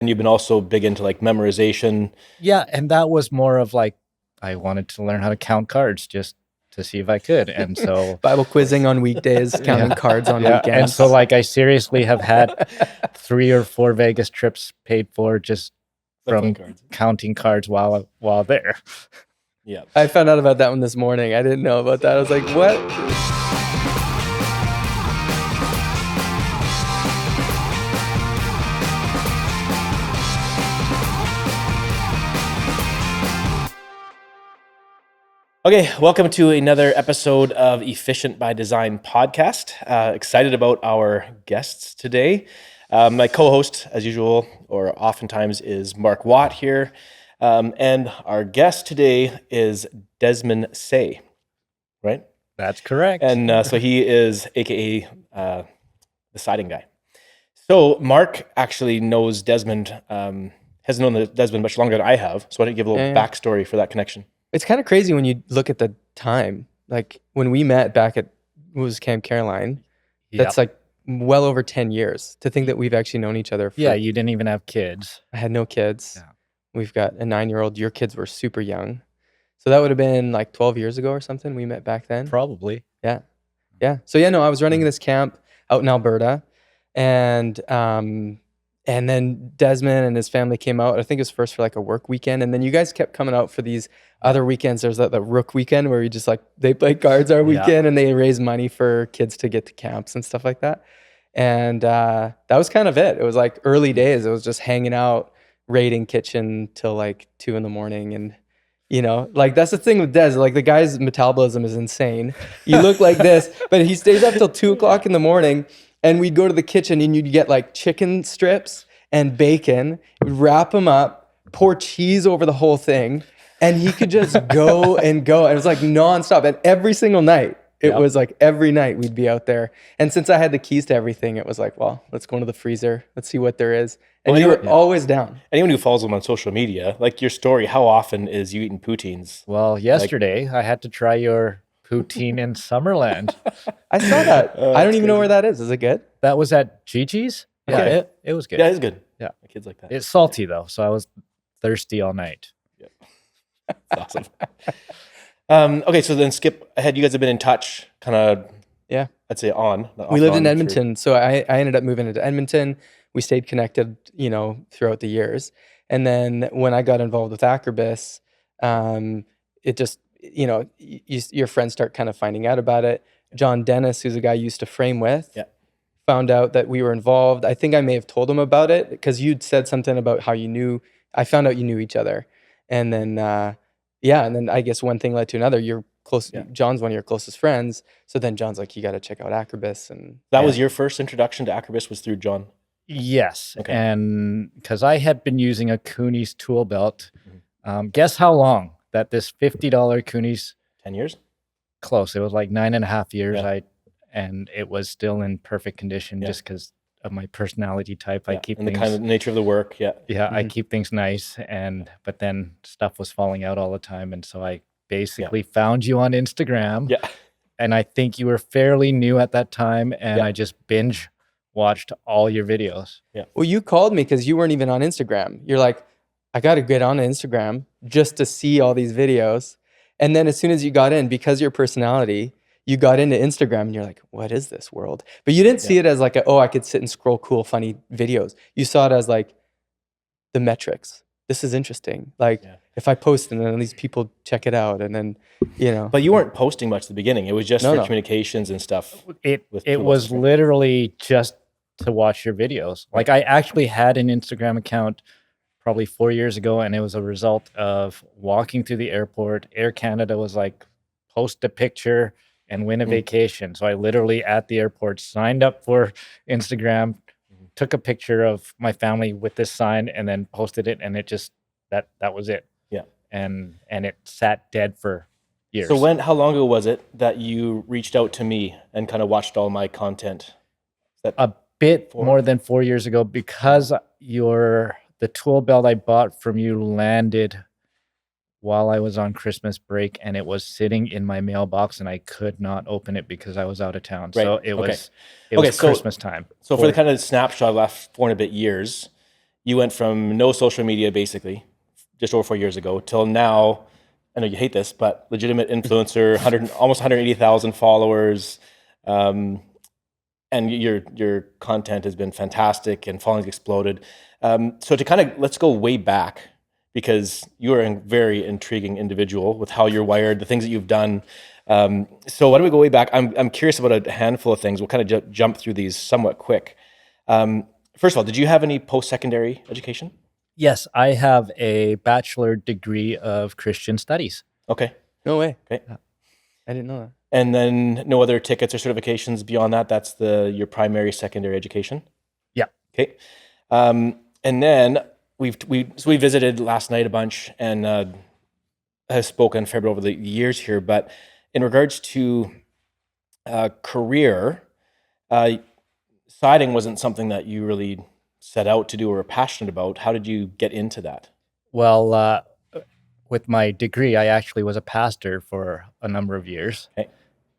And you've been also big into like memorization. Yeah, and that was more of like I wanted to learn how to count cards just to see if I could. And so Bible quizzing on weekdays, counting cards on weekends. And so like I seriously have had 3 or 4 Vegas trips paid for just from counting cards while there. Yeah. I found out about that one this morning. I didn't know about that. I was like, what? Okay, welcome to another episode of Efficient by Design podcast. Excited about our guests today. My co-host, as usual, or oftentimes, is Mark Watt here. And our guest today is Desmond Tse, right? That's correct. And so he is AKA the siding guy. So Mark actually knows Desmond, has known Desmond much longer than I have. So why don't you give a little backstory for that connection? It's kind of crazy when you look at the time. Like when we met back at Camp Caroline, that's like well over 10 years to think that we've actually known each other. Yeah, you didn't even have kids. I had no kids. Yeah. We've got a 9-year-old. Your kids were super young. So that would have been like 12 years ago or something we met back then. Probably. Yeah. Yeah. So I was running this camp out in Alberta, and then Desmond and his family came out. I think it was first for like a work weekend. And then you guys kept coming out for these other weekends. There's the Rook weekend where you just like, they play cards our weekend and they raise money for kids to get to camps and stuff like that. And that was kind of it. It was like early days. It was just hanging out, raiding kitchen till like 2 a.m. And like that's the thing with Des, like the guy's metabolism is insane. You look like this, but he stays up till 2 a.m. And we'd go to the kitchen and you'd get like chicken strips and bacon, wrap them up, pour cheese over the whole thing. And he could just go and go. And it was like nonstop. And every single night, it was like every night we'd be out there. And since I had the keys to everything, it was like, well, let's go into the freezer. Let's see what there is. And you were always down. Anyone who follows him on social media, like your story, how often is you eating poutines? Well, yesterday I had to try your poutine in Summerland. I saw that. I don't even know where that is. Is it good? That was at Gigi's. Okay. Yeah, it was good. Yeah, it's good. Yeah, my kids like that. It's salty though, so I was thirsty all night. Yeah, that's awesome. Okay, so then skip ahead. You guys have been in touch, kind of. Yeah, I'd say on. We lived in Edmonton, so I ended up moving into Edmonton. We stayed connected, throughout the years. And then when I got involved with Akribis, it just, your friends start kind of finding out about it. John Dennis, who's a guy I used to frame with, found out that we were involved. I think I may have told him about it because you'd said something about how I found out you knew each other. And then, and then I guess one thing led to another. You're close. Yeah. John's one of your closest friends. So then John's like, you got to check out Akribis. And that was your first introduction to Akribis was through John? Yes. Okay. And because I had been using a Cooney's tool belt. Guess how long that this $50 Cooney's? 10 years? Close. It was like 9.5 years. Yeah. And it was still in perfect condition just because of my personality type. I keep and things, the kind of nature of the work. Yeah. I keep things nice. But then stuff was falling out all the time. And so I basically found you on Instagram. Yeah. And I think you were fairly new at that time. And I just binge watched all your videos. Yeah. Well, you called me because you weren't even on Instagram. You're like, I got to get on Instagram just to see all these videos. And then as soon as you got in, because your personality, you got into Instagram and you're like, what is this world? But you didn't see it as like, I could sit and scroll cool, funny videos. You saw it as like the metrics. This is interesting. Like if I post and then these people check it out and then, But you weren't posting much at the beginning. It was just for communications and stuff. It was literally just to watch your videos. Like I actually had an Instagram account probably 4 years ago, and it was a result of walking through the airport. Air Canada was like, post a picture and win a vacation. So I literally at the airport signed up for Instagram, took a picture of my family with this sign and then posted it. And it just, that was it. Yeah. And it sat dead for years. So how long ago was it that you reached out to me and kind of watched all my content? A bit more than 4 years ago, because the tool belt I bought from you landed while I was on Christmas break, and it was sitting in my mailbox, and I could not open it because I was out of town. Right. So it was Christmas time. So for the kind of snapshot of the last 4 and a bit years, you went from no social media, basically, just over 4 years ago, till now. I know you hate this, but legitimate influencer, almost 180,000 followers, and your content has been fantastic and following's exploded. So to kind of let's go way back, because you are a very intriguing individual with how you're wired, the things that you've done. So why don't we go way back? I'm curious about a handful of things. We'll kind of jump through these somewhat quick. First of all, did you have any post-secondary education? Yes, I have a bachelor degree of Christian studies. Okay. No way. Okay. I didn't know that. And then no other tickets or certifications beyond that? That's your primary, secondary education? Yeah. Okay. And then we visited last night a bunch and have spoken fair bit over the years here. But in regards to career, siding wasn't something that you really set out to do or were passionate about. How did you get into that? Well, with my degree, I actually was a pastor for a number of years. Okay.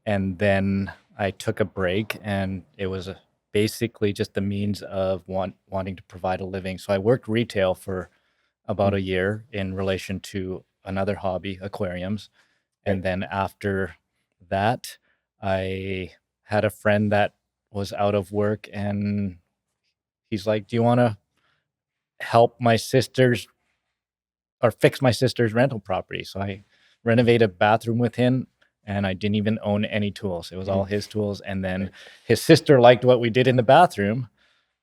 And then I took a break, and it was basically just the means of wanting to provide a living. So I worked retail for about a year in relation to another hobby, aquariums. Right. And then after that, I had a friend that was out of work, and he's like, "Do you want to help my sister's or fix my sister's rental property?" So I renovated a bathroom with him, and I didn't even own any tools. It was all his tools. And then his sister liked what we did in the bathroom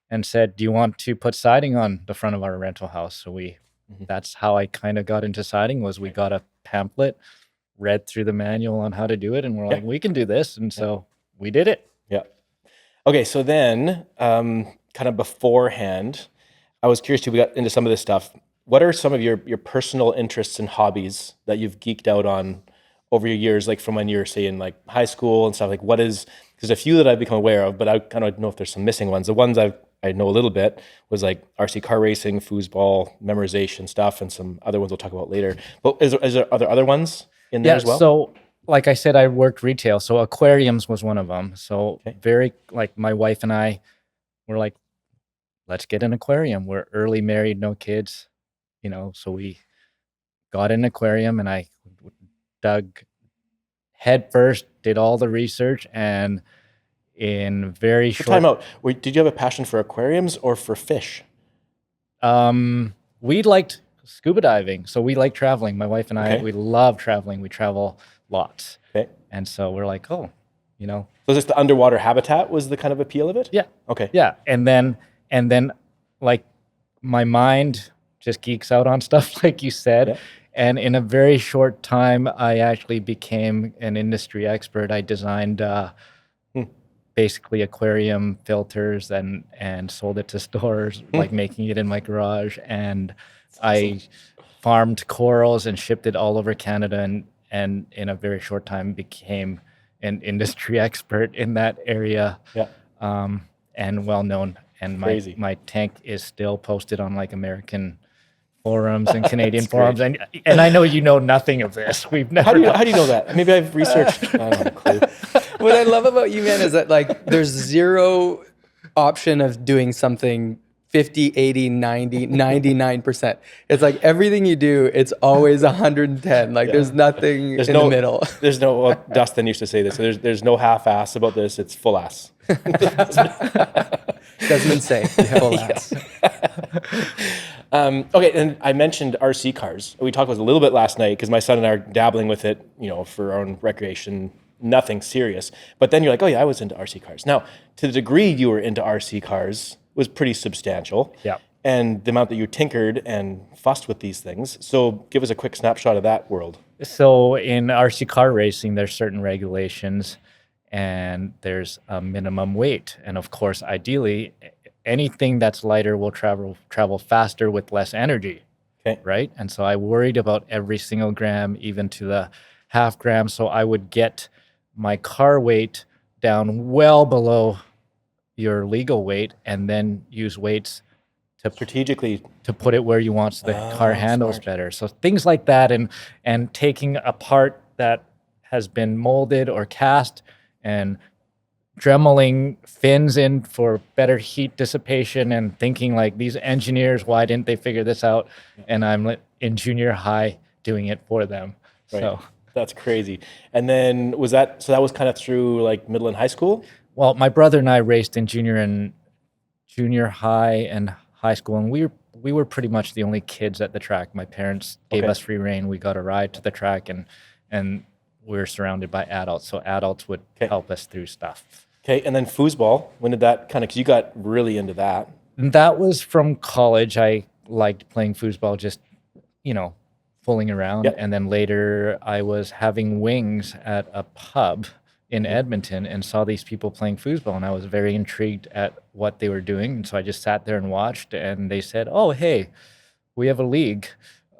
and said, "Do you want to put siding on the front of our rental house?" So that's how I kind of got into siding. Was we got a pamphlet, read through the manual on how to do it, and we're like, we can do this. And so we did it. Yeah. Okay. So then, kind of beforehand, I was curious too, we got into some of this stuff. What are some of your personal interests and hobbies that you've geeked out on over your years, like from when you were, say, in like high school and stuff? Like there's a few that I've become aware of, but I kind of know if there's some missing ones. The ones I know a little bit was like RC car racing, foosball, memorization stuff, and some other ones we'll talk about later. But are there other ones in there as well? So like I said, I worked retail. So aquariums was one of them. So like my wife and I were like, let's get an aquarium. We're early married, no kids, so we got an aquarium, and I dug head first, did all the research, and in very short... Time out. Did you have a passion for aquariums or for fish? We liked scuba diving, so we like traveling. My wife and I, we love traveling. We travel lots. Okay. And so we're like, So is this the underwater habitat was the kind of appeal of it? Yeah. Okay. Yeah. And then like my mind just geeks out on stuff like you said. Yeah. And in a very short time, I actually became an industry expert. I designed basically aquarium filters and sold it to stores, like making it in my garage. And I farmed corals and shipped it all over Canada, and in a very short time became an industry expert in that area. Yeah. And well known. And my tank is still posted on like American forums and Canadian forums. And I know you know nothing of this. We've never. How do you know that? Maybe I've researched. I don't have a clue. What I love about you, man, is that like there's zero option of doing something 50, 80, 90, 99%. It's like everything you do, it's always 110. Like there's nothing in the middle. There's no, well, Dustin used to say this. So there's no half-ass about this. It's full ass. Desmond Tse, full ass. Okay, and I mentioned RC cars. We talked about it a little bit last night because my son and I are dabbling with it, for our own recreation, nothing serious. But then you're like, oh yeah, I was into RC cars. Now, to the degree you were into RC cars was pretty substantial. Yeah. And the amount that you tinkered and fussed with these things. So give us a quick snapshot of that world. So in RC car racing, there's certain regulations, and there's a minimum weight. And of course, ideally, anything that's lighter will travel faster with less energy. Okay. Right? And so I worried about every single gram, even to the half gram. So I would get my car weight down well below your legal weight, and then use weights to strategically to put it where you want, so the car handles better. So things like that, and taking a part that has been molded or cast and dremeling fins in for better heat dissipation and thinking like, these engineers, why didn't they figure this out? And I'm in junior high doing it for them. Right. So That's crazy. And then that was kind of through like middle and high school? well, my brother and I raced in junior high and high school, and we were pretty much the only kids at the track. My parents gave us free rein. We got a ride to the track, and we were surrounded by adults, so adults would help us through stuff. Okay, and then foosball, when did that kind of, because you got really into that? And that was from college. I liked playing foosball, just, fooling around. Yep. And then later I was having wings at a pub in Edmonton and saw these people playing foosball, and I was very intrigued at what they were doing. And so I just sat there and watched, and they said, "Oh, hey, we have a league.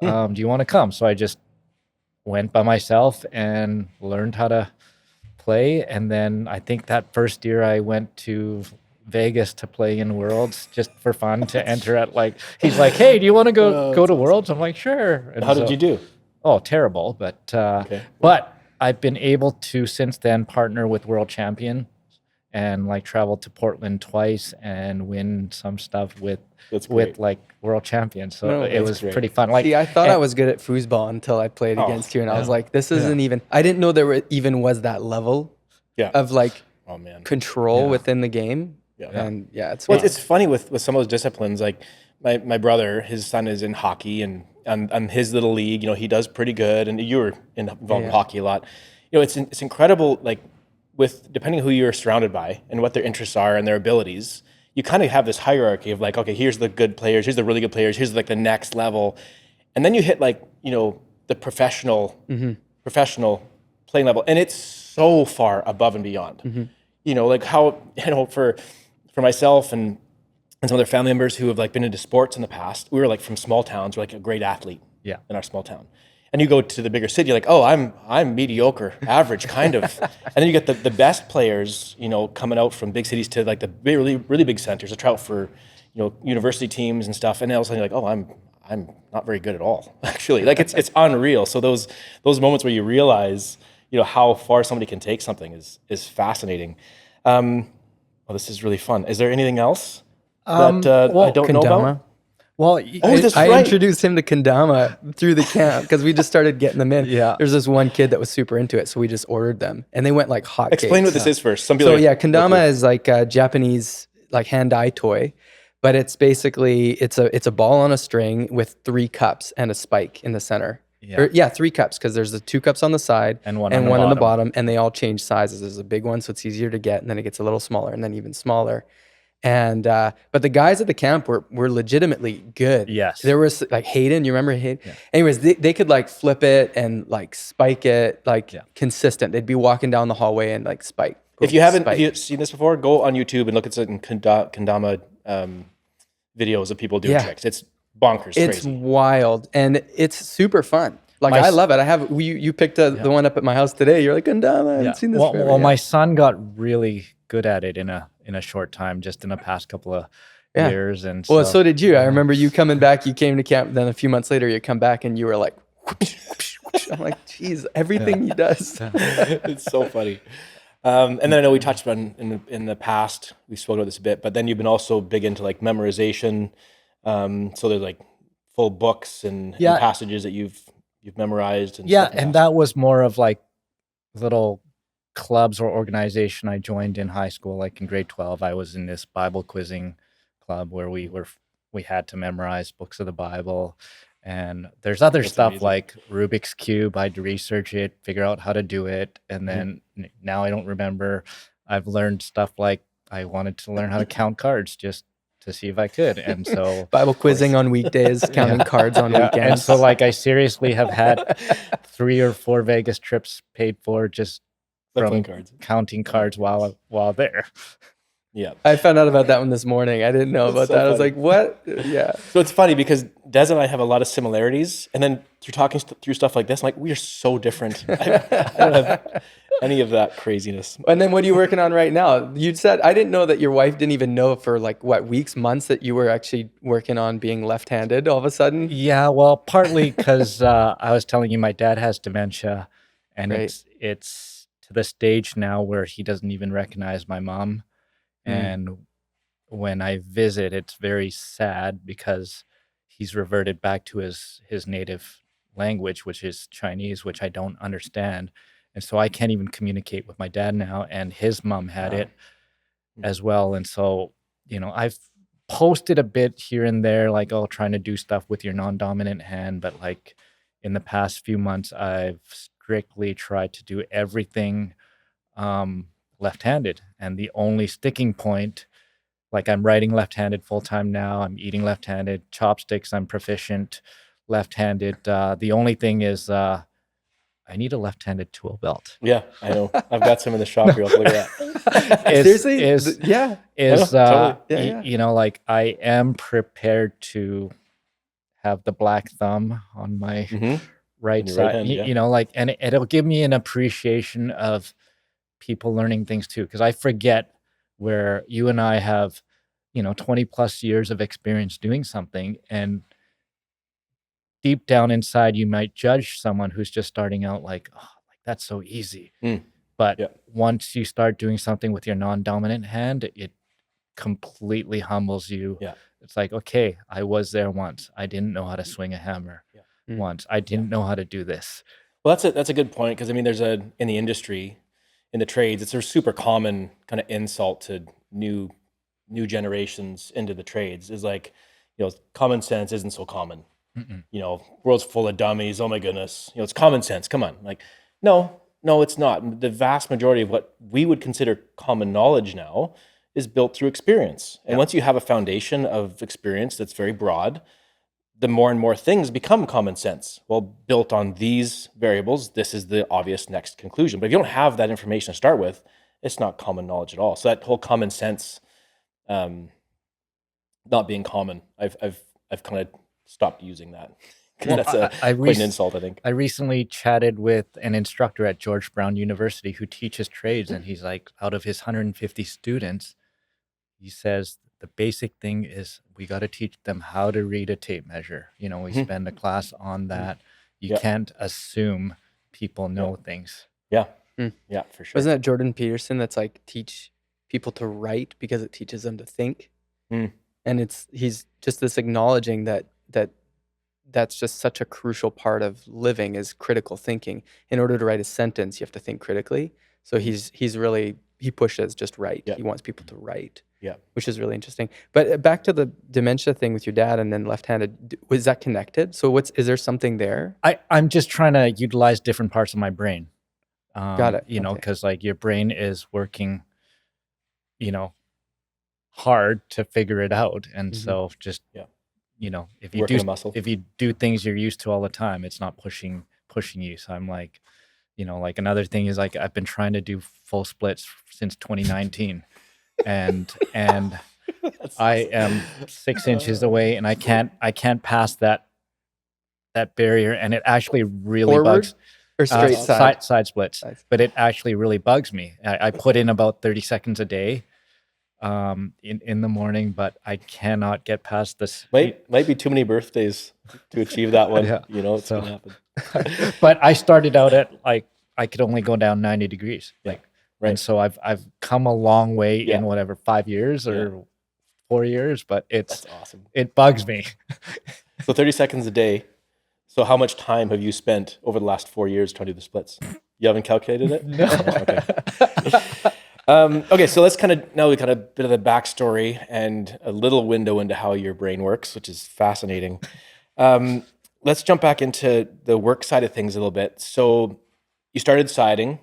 Do you want to come?" So I just went by myself and learned how to play. And then I think that first year I went to Vegas to play in Worlds just for fun to enter at he's like, "Hey, do you want to go to Worlds?" I'm like, "Sure." And how did you do? Oh, terrible. But I've been able to since then partner with world champion and travel to Portland twice and win some stuff with world champions. So it was pretty fun. See, I thought I was good at foosball until I played against you, and I was like, this isn't even. I didn't know there even was that level of control within the game. And it's funny with some of those disciplines. Like my brother, his son is in hockey, and on his little league, he does pretty good. And you were involved in hockey a lot. It's incredible. With depending who you're surrounded by and what their interests are and their abilities, you kind of have this hierarchy of okay, here's the good players, here's the really good players, here's the next level, and then you hit the professional playing level, and it's so far above and beyond. How for myself and some other family members who have been into sports in the past, we were from small towns, we're a great athlete in our small town. And you go to the bigger city, you're oh, I'm mediocre, average, kind of. And then you get the best players, coming out from big cities to the really, really big centers, to try out for, university teams and stuff. And then all of a sudden you're oh, I'm not very good at all, actually. It's unreal. So those moments where you realize, how far somebody can take something is fascinating. Well, this is really fun. Is there anything else that I don't know about? Well, I introduced him to kendama through the camp because we just started getting them in. Yeah. There's this one kid that was super into it, so we just ordered them, and they went like hotcakes. Explain what this is first. Some people kendama is like a Japanese hand-eye toy, but it's basically it's a ball on a string with 3 cups and a spike in the center. 3 cups because there's the 2 cups on the side and one on the bottom, and they all change sizes. There's a big one, so it's easier to get, and then it gets a little smaller, and then even smaller. And but the guys at the camp were legitimately good. Yes. There was Hayden, you remember Hayden? Yeah. Anyways, they could flip it and spike it consistent. They'd be walking down the hallway and spike. If you haven't seen this before, go on YouTube and look at some kendama videos of people doing tricks. It's bonkers. It's crazy. Wild, and it's super fun. I love it. I have you picked the one up at my house today. You're kendama. I haven't seen this forever. Well, my son got really good at it in a short time, just in the past couple of years. And so did you. I remember you coming back. You came to camp. Then a few months later, you come back and you were like, whoosh, whoosh, whoosh. I'm like, geez, everything he does. It's so funny. And then I know we touched on in the past. We spoke about this a bit, but then you've been also big into memorization. So there's full books and passages that you've memorized. And that was more of little clubs or organization I joined in high school. In grade 12, I was in this Bible quizzing club where we had to memorize books of the Bible. And there's other stuff amazing. Like Rubik's Cube. I had to research it, figure out how to do it. And then now I don't remember. I've learned stuff I wanted to learn how to count cards just to see if I could. And so Bible quizzing on weekdays, counting cards on weekends. And so I seriously have had 3 or 4 Vegas trips paid for just from counting cards while there. Yeah. I found out about that one this morning. I didn't know about that. Funny. I was like, what? Yeah. So it's funny because Des and I have a lot of similarities. And then through talking through stuff like this, I'm like, we are so different. I don't have any of that craziness. And then what are you working on right now? You said, I didn't know that your wife didn't even know for weeks, months that you were actually working on being left-handed all of a sudden? Yeah, well, partly because I was telling you my dad has dementia, and it's to the stage now where he doesn't even recognize my mom. And when I visit, it's very sad because he's reverted back to his native language, which is Chinese, which I don't understand. And so I can't even communicate with my dad now. And his mom had it as well. And so, I've posted a bit here and there, like, oh, trying to do stuff with your non-dominant hand. But like in the past few months, I've strictly tried to do everything left-handed. And the only sticking point, like, I'm writing left-handed full-time now. I'm eating left-handed. Chopsticks, I'm proficient. Left-handed. The only thing is I need a left-handed tool belt. Yeah, I know. I've got some in the shop here. I'll look at that. Seriously? Like, I am prepared to have the black thumb on my right your side. right hand, Like, and it'll give me an appreciation of people learning things too, because I forget where you and I have 20 plus years of experience doing something, and deep down inside you might judge someone who's just starting out, like, oh, like, that's so easy. But once you start doing something with your non-dominant hand, it completely humbles you. It's like, okay, I was there once. I didn't know how to swing a hammer once. I didn't know how to do this. Well, that's a good point, because I mean, there's in the industry, in the trades, it's a super common kind of insult to new generations into the trades, is like, common sense isn't so common. World's full of dummies. Oh my goodness. It's common sense. Come on. Like, no, it's not. The vast majority of what we would consider common knowledge now is built through experience. And once you have a foundation of experience that's very broad, the more and more things become common sense. Well, built on these variables, this is the obvious next conclusion. But if you don't have that information to start with, it's not common knowledge at all. So that whole common sense not being common, I've kind of stopped using that, because that's quite an insult, I think. I recently chatted with an instructor at George Brown University who teaches trades, and he's like, out of his 150 students, he says the basic thing is we got to teach them how to read a tape measure. We spend a class on that. You can't assume people know things. Yeah, for sure. Wasn't that Jordan Peterson that's like, teach people to write because it teaches them to think? And he's just this acknowledging that's just such a crucial part of living, is critical thinking. In order to write a sentence, you have to think critically. So he pushes just write. He wants people to write. Which is really interesting. But back to the dementia thing with your dad and then left-handed, was that connected? So is there something there? I'm just trying to utilize different parts of my brain. Got it. Because like your brain is working, hard to figure it out. And so just, if you do things you're used to all the time, it's not pushing you. So I'm like, like another thing is, like, I've been trying to do full splits since 2019. and I am 6 inches away, and I can't pass that barrier, and it actually really bugs. Or straight side splits, but it actually really bugs me. I put in about 30 seconds a day in the morning, but I cannot get past this. Might be too many birthdays to achieve that one. It's gonna happen. But I started out at, like, I could only go down 90 degrees. And so I've come a long way in whatever 5 years or 4 years, but that's awesome. It bugs me. So 30 seconds a day. So how much time have you spent over the last 4 years trying to do the splits? You haven't calculated it? No. Okay. Okay, so let's now we got a bit of the backstory and a little window into how your brain works, which is fascinating. Let's jump back into the work side of things a little bit. So you started siding,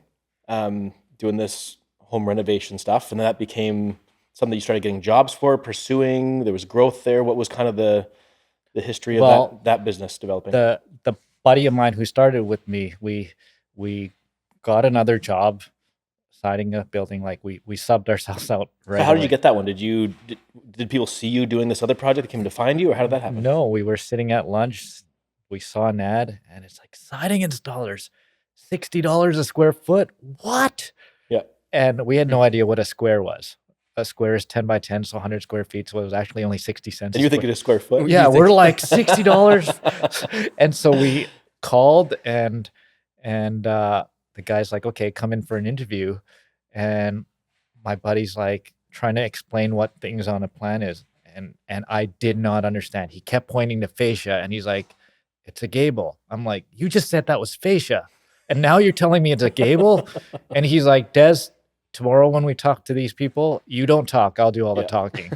doing this home renovation stuff, and that became something you started getting jobs for, pursuing. There was growth there. What was kind of the history of that business developing? The buddy of mine who started with me, we got another job siding a building. Like, we subbed ourselves out right So how away. did you get that one? Did people see you doing this other project that came to find you, or how did that happen? No, we were sitting at lunch. We saw an ad, and it's like, siding installers, $60 a square foot. What? Yeah. And we had no idea what a square was. A square is 10 by 10, so 100 square feet. So it was actually only 60 cents. And you're thinking a square foot? Yeah, we're like $60. And so we called, and the the guy's like, okay, come in for an interview. And my buddy's like trying to explain what things on a plan is. And I did not understand. He kept pointing to fascia and he's like, it's a gable. I'm like, you just said that was fascia. And now you're telling me it's a gable? And he's like, Des, tomorrow when we talk to these people, you don't talk. I'll do all the talking.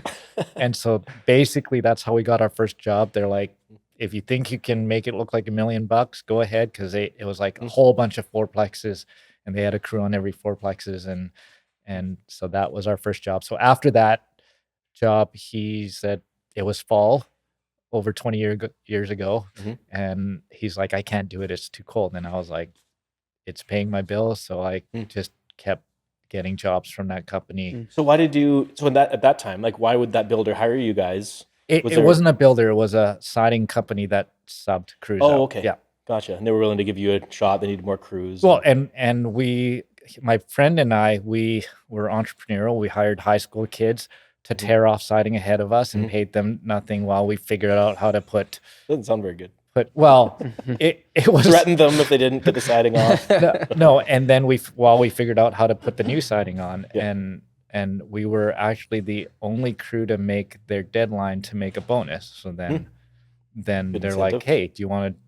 And so basically that's how we got our first job. They're like, if you think you can make it look like $1 million, go ahead. Cause it was like a whole bunch of fourplexes and they had a crew on every fourplexes. And so that was our first job. So after that job, he said it was fall over 20 years ago. And he's like, I can't do it. It's too cold. And I was like, it's paying my bills. So I just kept getting jobs from that company. So why did you, so in that, at that time, like why would that builder hire you guys? It wasn't a builder. It was a siding company that subbed crews out. Okay. Yeah. Gotcha. And they were willing to give you a shot. They needed more crews. Well, and my friend and I, we were entrepreneurial. We hired high school kids to tear off siding ahead of us and paid them nothing while we figured out how to Doesn't sound very good. Well, it was Threatened them if they didn't get the siding off. no, and then while we figured out how to put the new siding on, and we were actually the only crew to make their deadline to make a bonus. So then they're like, hey, do you want to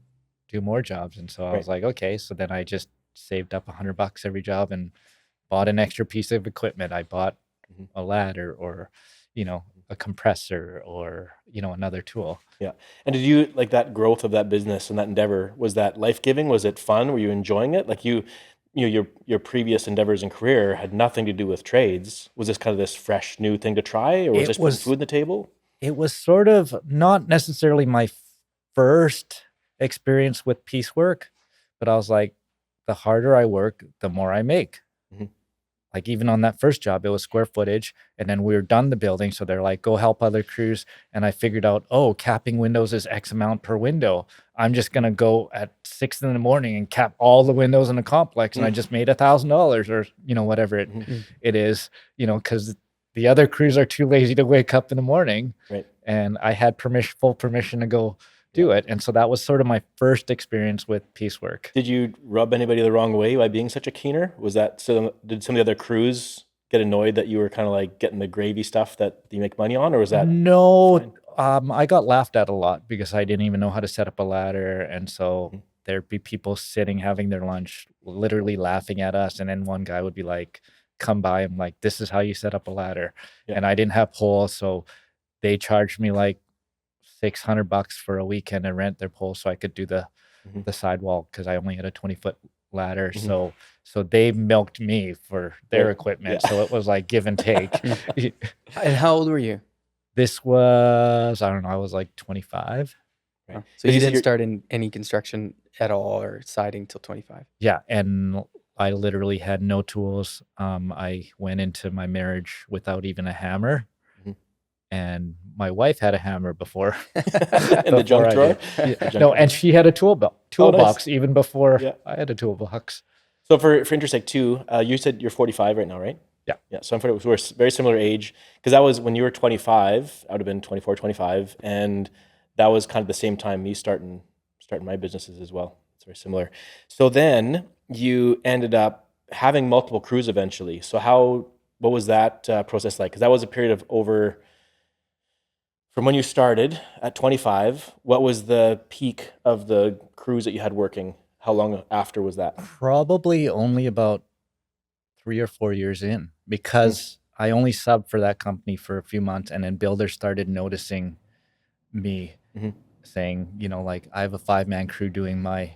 do more jobs? And so I was like, okay. So then I just saved up $100 every job and bought an extra piece of equipment. I bought a ladder or, a compressor or, another tool. Yeah. And did you like that growth of that business and that endeavor? Was that life-giving? Was it fun? Were you enjoying it? Like your previous endeavors and career had nothing to do with trades. Was this kind of this fresh new thing to try, or was this putting food on the table? It was sort of not necessarily my first experience with piecework, but I was like, the harder I work, the more I make. Like even on that first job, it was square footage, and then we were done the building. So they're like, go help other crews. And I figured out, capping windows is X amount per window. I'm just going to go at 6 in the morning and cap all the windows in a complex. And I just made $1,000 or, whatever it is, cause the other crews are too lazy to wake up in the morning. Right. And I had full permission to go do it. And so that was sort of my first experience with piecework. Did you rub anybody the wrong way by being such a keener? Was that so? Did some of the other crews get annoyed that you were kind of like getting the gravy stuff that you make money on, or was that no? I got laughed at a lot because I didn't even know how to set up a ladder, and so there'd be people sitting having their lunch, literally laughing at us, and then one guy would be like, "Come by," I'm like, "This is how you set up a ladder," and I didn't have poles, so they charged me like $600 for a weekend to rent their pole so I could do the sidewall because I only had a 20-foot ladder. So they milked me for their equipment. So it was like give and take. And how old were you? This was, I don't know, I was like 25. Right. So you didn't start in any construction at all or siding till 25? Yeah. And I literally had no tools. I went into my marriage without even a hammer. And my wife had a hammer before. In the junk drawer? No, and she had a toolbox even before I had a toolbox. So for interest sake too, you said you're 45 right now, right? Yeah. Yeah. So we're very similar age, because that was when you were 25. I would have been 24, 25, and that was kind of the same time me starting my businesses as well. It's very similar. So then you ended up having multiple crews eventually. So what was that process like? Because that was a period of from when you started at 25, what was the peak of the crews that you had working? How long after was that? Probably only about 3 or 4 years in, because I only subbed for that company for a few months, and then builders started noticing me saying, like, I have a 5-man crew doing my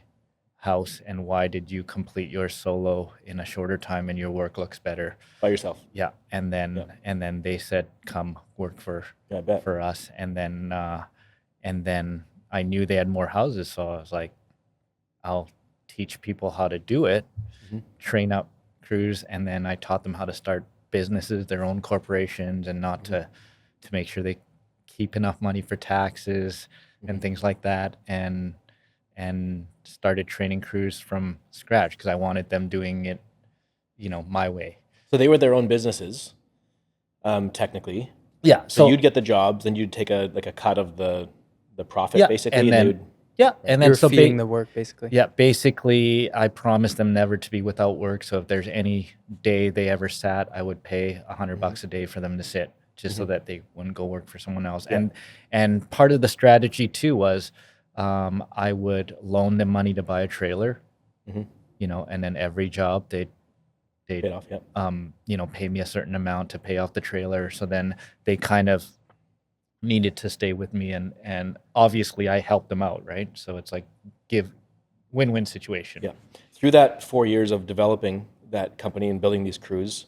house, and why did you complete your solo in a shorter time and your work looks better By yourself? Yeah. And then they said, come work for us. And then I knew they had more houses, so I was like, I'll teach people how to do it, train up crews, and then I taught them how to start businesses, their own corporations, and not to make sure they keep enough money for taxes and things like that, and started training crews from scratch because I wanted them doing it, my way. So they were their own businesses, technically. Yeah. So you'd get the jobs, then you'd take a cut of the profit, basically. And then Yeah, and then You're so feeding the work basically. yeah, basically, I promised them never to be without work. So if there's any day they ever sat, I would pay $100 a day for them to sit, just so that they wouldn't go work for someone else. Yeah. And part of the strategy too was I would loan them money to buy a trailer, and then every job they'd Paid off. Yeah. pay me a certain amount to pay off the trailer. So then they kind of needed to stay with me, and obviously I helped them out, right? So it's like give win-win situation. Yeah. Through that 4 years of developing that company and building these crews,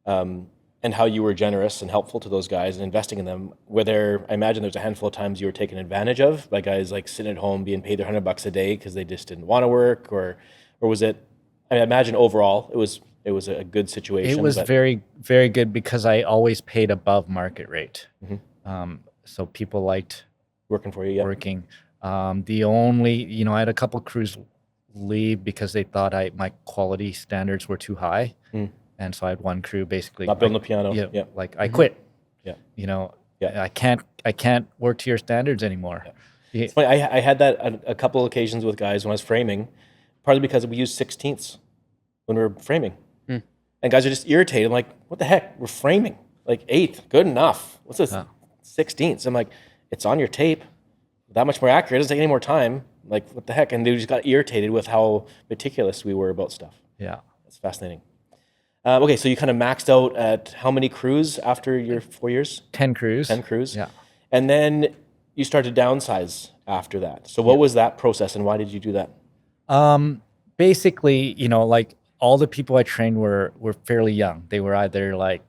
and how you were generous and helpful to those guys and investing in them, I imagine there's a handful of times you were taken advantage of by guys like sitting at home being paid their $100 a day because they just didn't want to work, or was it? I imagine overall it was a good situation. It was very, very good because I always paid above market rate. So people liked working for you. Yeah. working. The only, I had a couple crews leave because they thought my quality standards were too high. And so I had one crew basically Not building a piano. Yeah, Yeah. like I quit. Yeah. I can't work to your standards anymore. Yeah. It's funny, I had that a couple occasions with guys when I was framing, partly because we used 16ths when we were framing. And guys are just irritated. I'm like, what the heck? We're framing. Like 8th, good enough. What's this? 16ths. I'm like, it's on your tape. That much more accurate. It doesn't take any more time. Like, what the heck? And they just got irritated with how meticulous we were about stuff. Yeah. That's fascinating. Okay, so you kind of maxed out at how many crews after your 4 years? 10 crews. 10 crews. Yeah. And then you started to downsize after that. So what was that process, and why did you do that? Basically, like all the people I trained were fairly young. They were either like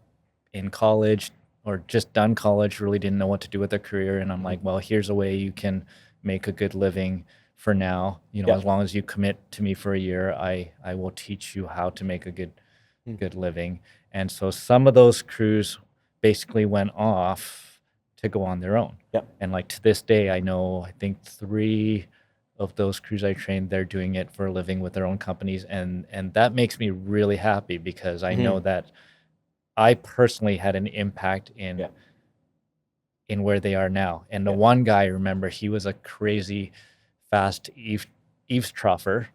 in college or just done college, really didn't know what to do with their career. And I'm like, well, here's a way you can make a good living for now. As long as you commit to me for a year, I will teach you how to make a good living. And so some of those crews basically went off to go on their own. Yeah. And like to this day, I think 3 of those crews I trained, they're doing it for a living with their own companies. And that makes me really happy because I know that I personally had an impact in where they are now. And the one guy, I remember, he was a crazy fast eavesdropper.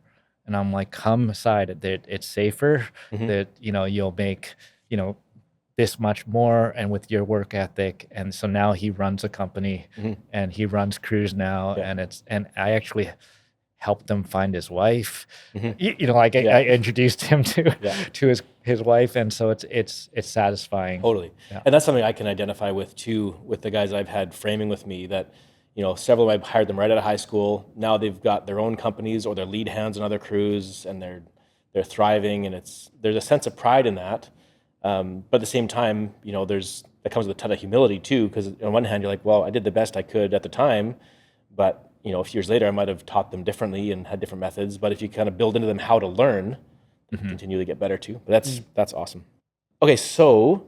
And I'm like, come aside, that it's safer, that, you'll make, this much more, and with your work ethic. And so now he runs a company and he runs crews now. And I actually helped him find his wife. I introduced him to his wife. And so it's satisfying. Totally. Yeah. And that's something I can identify with too, with the guys I've had framing with me, that several of them, I've hired them right out of high school. Now they've got their own companies or they're lead hands on other crews, and they're thriving, and there's a sense of pride in that. But at the same time, that comes with a ton of humility too, because on one hand you're like, well, I did the best I could at the time, but a few years later I might have taught them differently and had different methods. But if you kind of build into them how to learn, they continually get better too. But that's awesome. Okay, so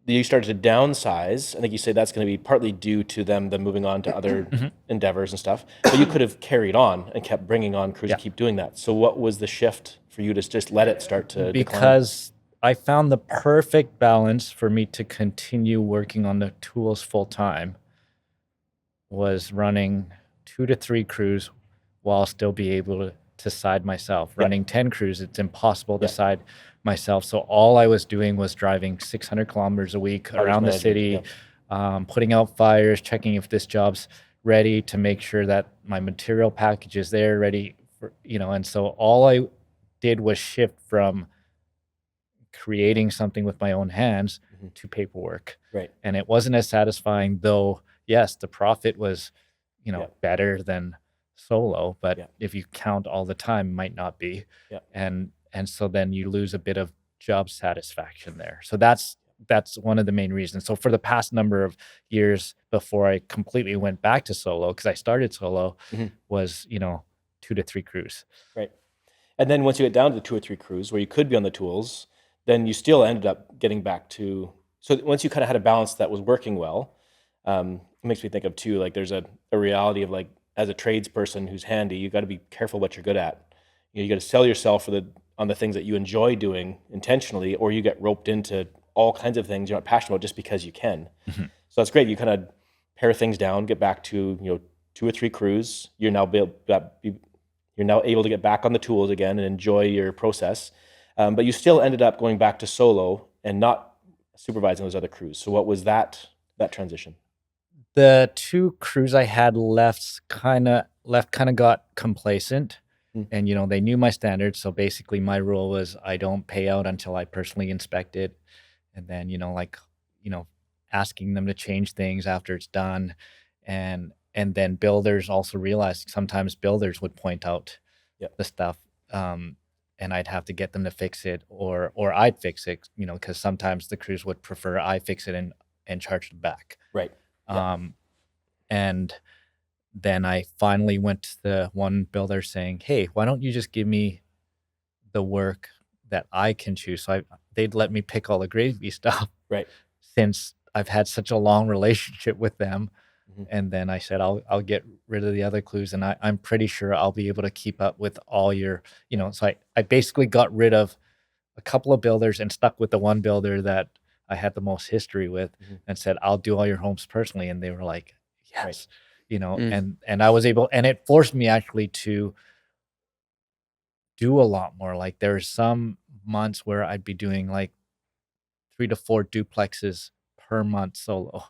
you started to downsize. I think you said that's going to be partly due to them moving on to other endeavors and stuff. But you could have carried on and kept bringing on crews to keep doing that. So what was the shift for you to just let it start to decline? Because I found the perfect balance for me to continue working on the tools full time was running 2 to 3 crews while still be able to side myself. Running 10 crews, it's impossible to side myself. So all I was doing was driving 600 kilometers a week around the city, putting out fires, checking if this job's ready, to make sure that my material package is there ready for, and so all I did was shift from creating something with my own hands to paperwork. Right. And it wasn't as satisfying, though. Yes, the profit was, better than solo, but if you count all the time, it might not be. Yeah. And so then you lose a bit of job satisfaction there. So that's one of the main reasons. So for the past number of years before I completely went back to solo, because I started solo, was 2 to 3 crews. Right. And then once you get down to the 2 or 3 crews where you could be on the tools, then you still ended up getting back to, so once you kind of had a balance that was working well, it makes me think of too, like there's a reality of like, as a tradesperson who's handy, you got to be careful what you're good at. You got to sell yourself on the things that you enjoy doing intentionally, or you get roped into all kinds of things you're not passionate about just because you can. So that's great. You kind of pare things down, get back to 2 or 3 crews. You're now able to get back on the tools again and enjoy your process. But you still ended up going back to solo and not supervising those other crews. So what was that transition? The 2 crews I had left kind of got complacent, and they knew my standards. So basically, my rule was I don't pay out until I personally inspect it, and then asking them to change things after it's done, and then builders also realized sometimes builders would point out the stuff, and I'd have to get them to fix it, or I'd fix it, because sometimes the crews would prefer I fix it and charge them back. Right. And then I finally went to the one builder saying, "Hey, why don't you just give me the work that I can choose?" So they'd let me pick all the gravy stuff. Right. Since I've had such a long relationship with them. And then I said, I'll get rid of the other clues, and I'm pretty sure I'll be able to keep up with all your, so I basically got rid of a couple of builders and stuck with the one builder that I had the most history with, and said, I'll do all your homes personally. And they were like, yes, and I was able, and it forced me actually to do a lot more. Like there's some months where I'd be doing like 3 to 4 duplexes per month solo,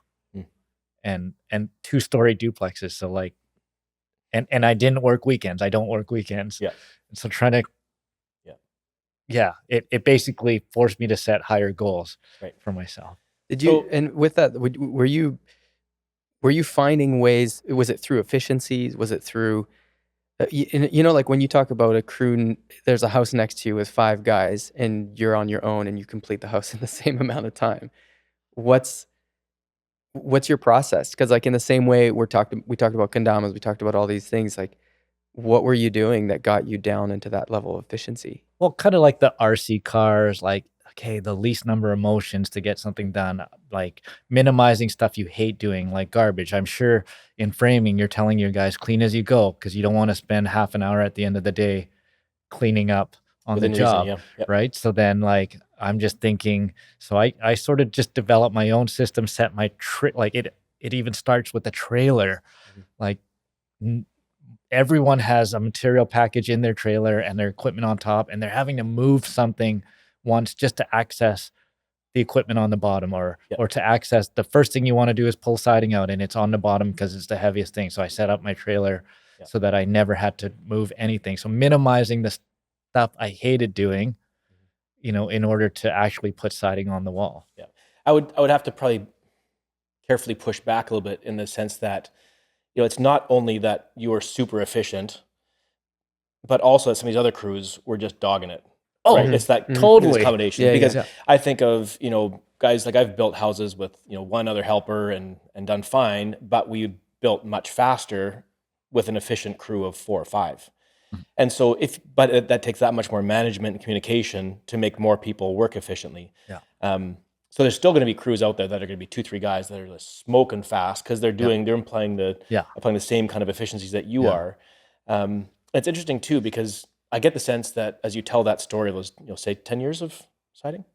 and 2-story duplexes. So like, and I didn't work weekends. I don't work weekends. Yeah. And so trying to, it basically forced me to set higher goals for myself. Did you, and with that, were you finding ways, was it through efficiencies? Was it through, like when you talk about a crew, there's a house next to you with 5 guys and you're on your own and you complete the house in the same amount of time. What's your process? Because like in the same way we talked about kendamas, we talked about all these things, like what were you doing that got you down into that level of efficiency? Well, kind of like the RC cars, like, okay, the least number of motions to get something done, like minimizing stuff you hate doing, like garbage. I'm sure in framing, you're telling your guys clean as you go, because you don't want to spend half an hour at the end of the day cleaning up on the job, right? So then like, I'm just thinking, so I sort of just developed my own system, set my like it even starts with the trailer. Like everyone has a material package in their trailer and their equipment on top, and they're having to move something once just to access the equipment on the bottom, or to access the first thing you want to do is pull siding out, and it's on the bottom because it's the heaviest thing. So I set up my trailer so that I never had to move anything. So minimizing the stuff I hated doing, in order to actually put siding on the wall. Yeah. I would have to probably carefully push back a little bit in the sense that, it's not only that you are super efficient, but also that some of these other crews were just dogging it. Oh, right? It's that totally combination. Because I think of, guys, like I've built houses with, one other helper and done fine, but we built much faster with an efficient crew of 4 or 5. And so that takes that much more management and communication to make more people work efficiently. So there's still going to be crews out there that are going to be 2, 3 guys that are just smoking fast because they're applying the same kind of efficiencies that you are. It's interesting too, because I get the sense that as you tell that story, those, say 10 years of siding,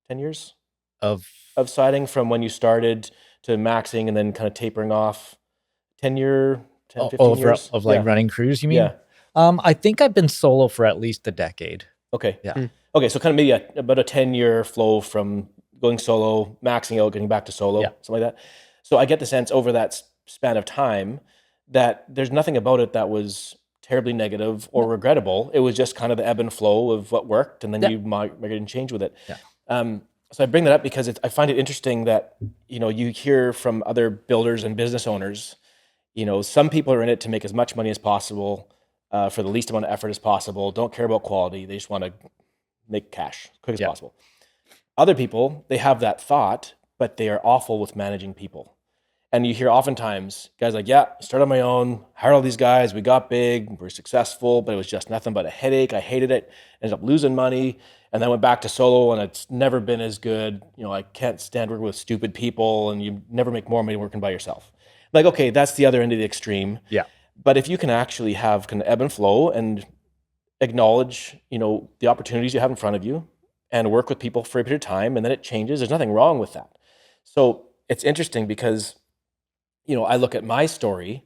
10 years of siding from when you started to maxing and then kind of tapering off, 10 years of like running crews, you mean? Yeah. I think I've been solo for at least a decade. Okay. Yeah. Okay. So kind of maybe about a 10-year flow from going solo, maxing out, getting back to solo, something like that. So I get the sense over that span of time that there's nothing about it that was terribly negative or regrettable. It was just kind of the ebb and flow of what worked, and then you migrate and change with it. So I bring that up because I find it interesting that, you hear from other builders and business owners, some people are in it to make as much money as possible for the least amount of effort as possible, don't care about quality. They just want to make cash as quick as possible. Other people, they have that thought, but they are awful with managing people. And you hear oftentimes guys like, started on my own, hired all these guys, we got big, we're successful, but it was just nothing but a headache. I hated it, ended up losing money, and then went back to solo, and it's never been as good. I can't stand working with stupid people, and you never make more money working by yourself. Like, okay, that's the other end of the extreme. Yeah. But if you can actually have kind of ebb and flow and acknowledge, the opportunities you have in front of you and work with people for a period of time, and then it changes, there's nothing wrong with that. So it's interesting because, I look at my story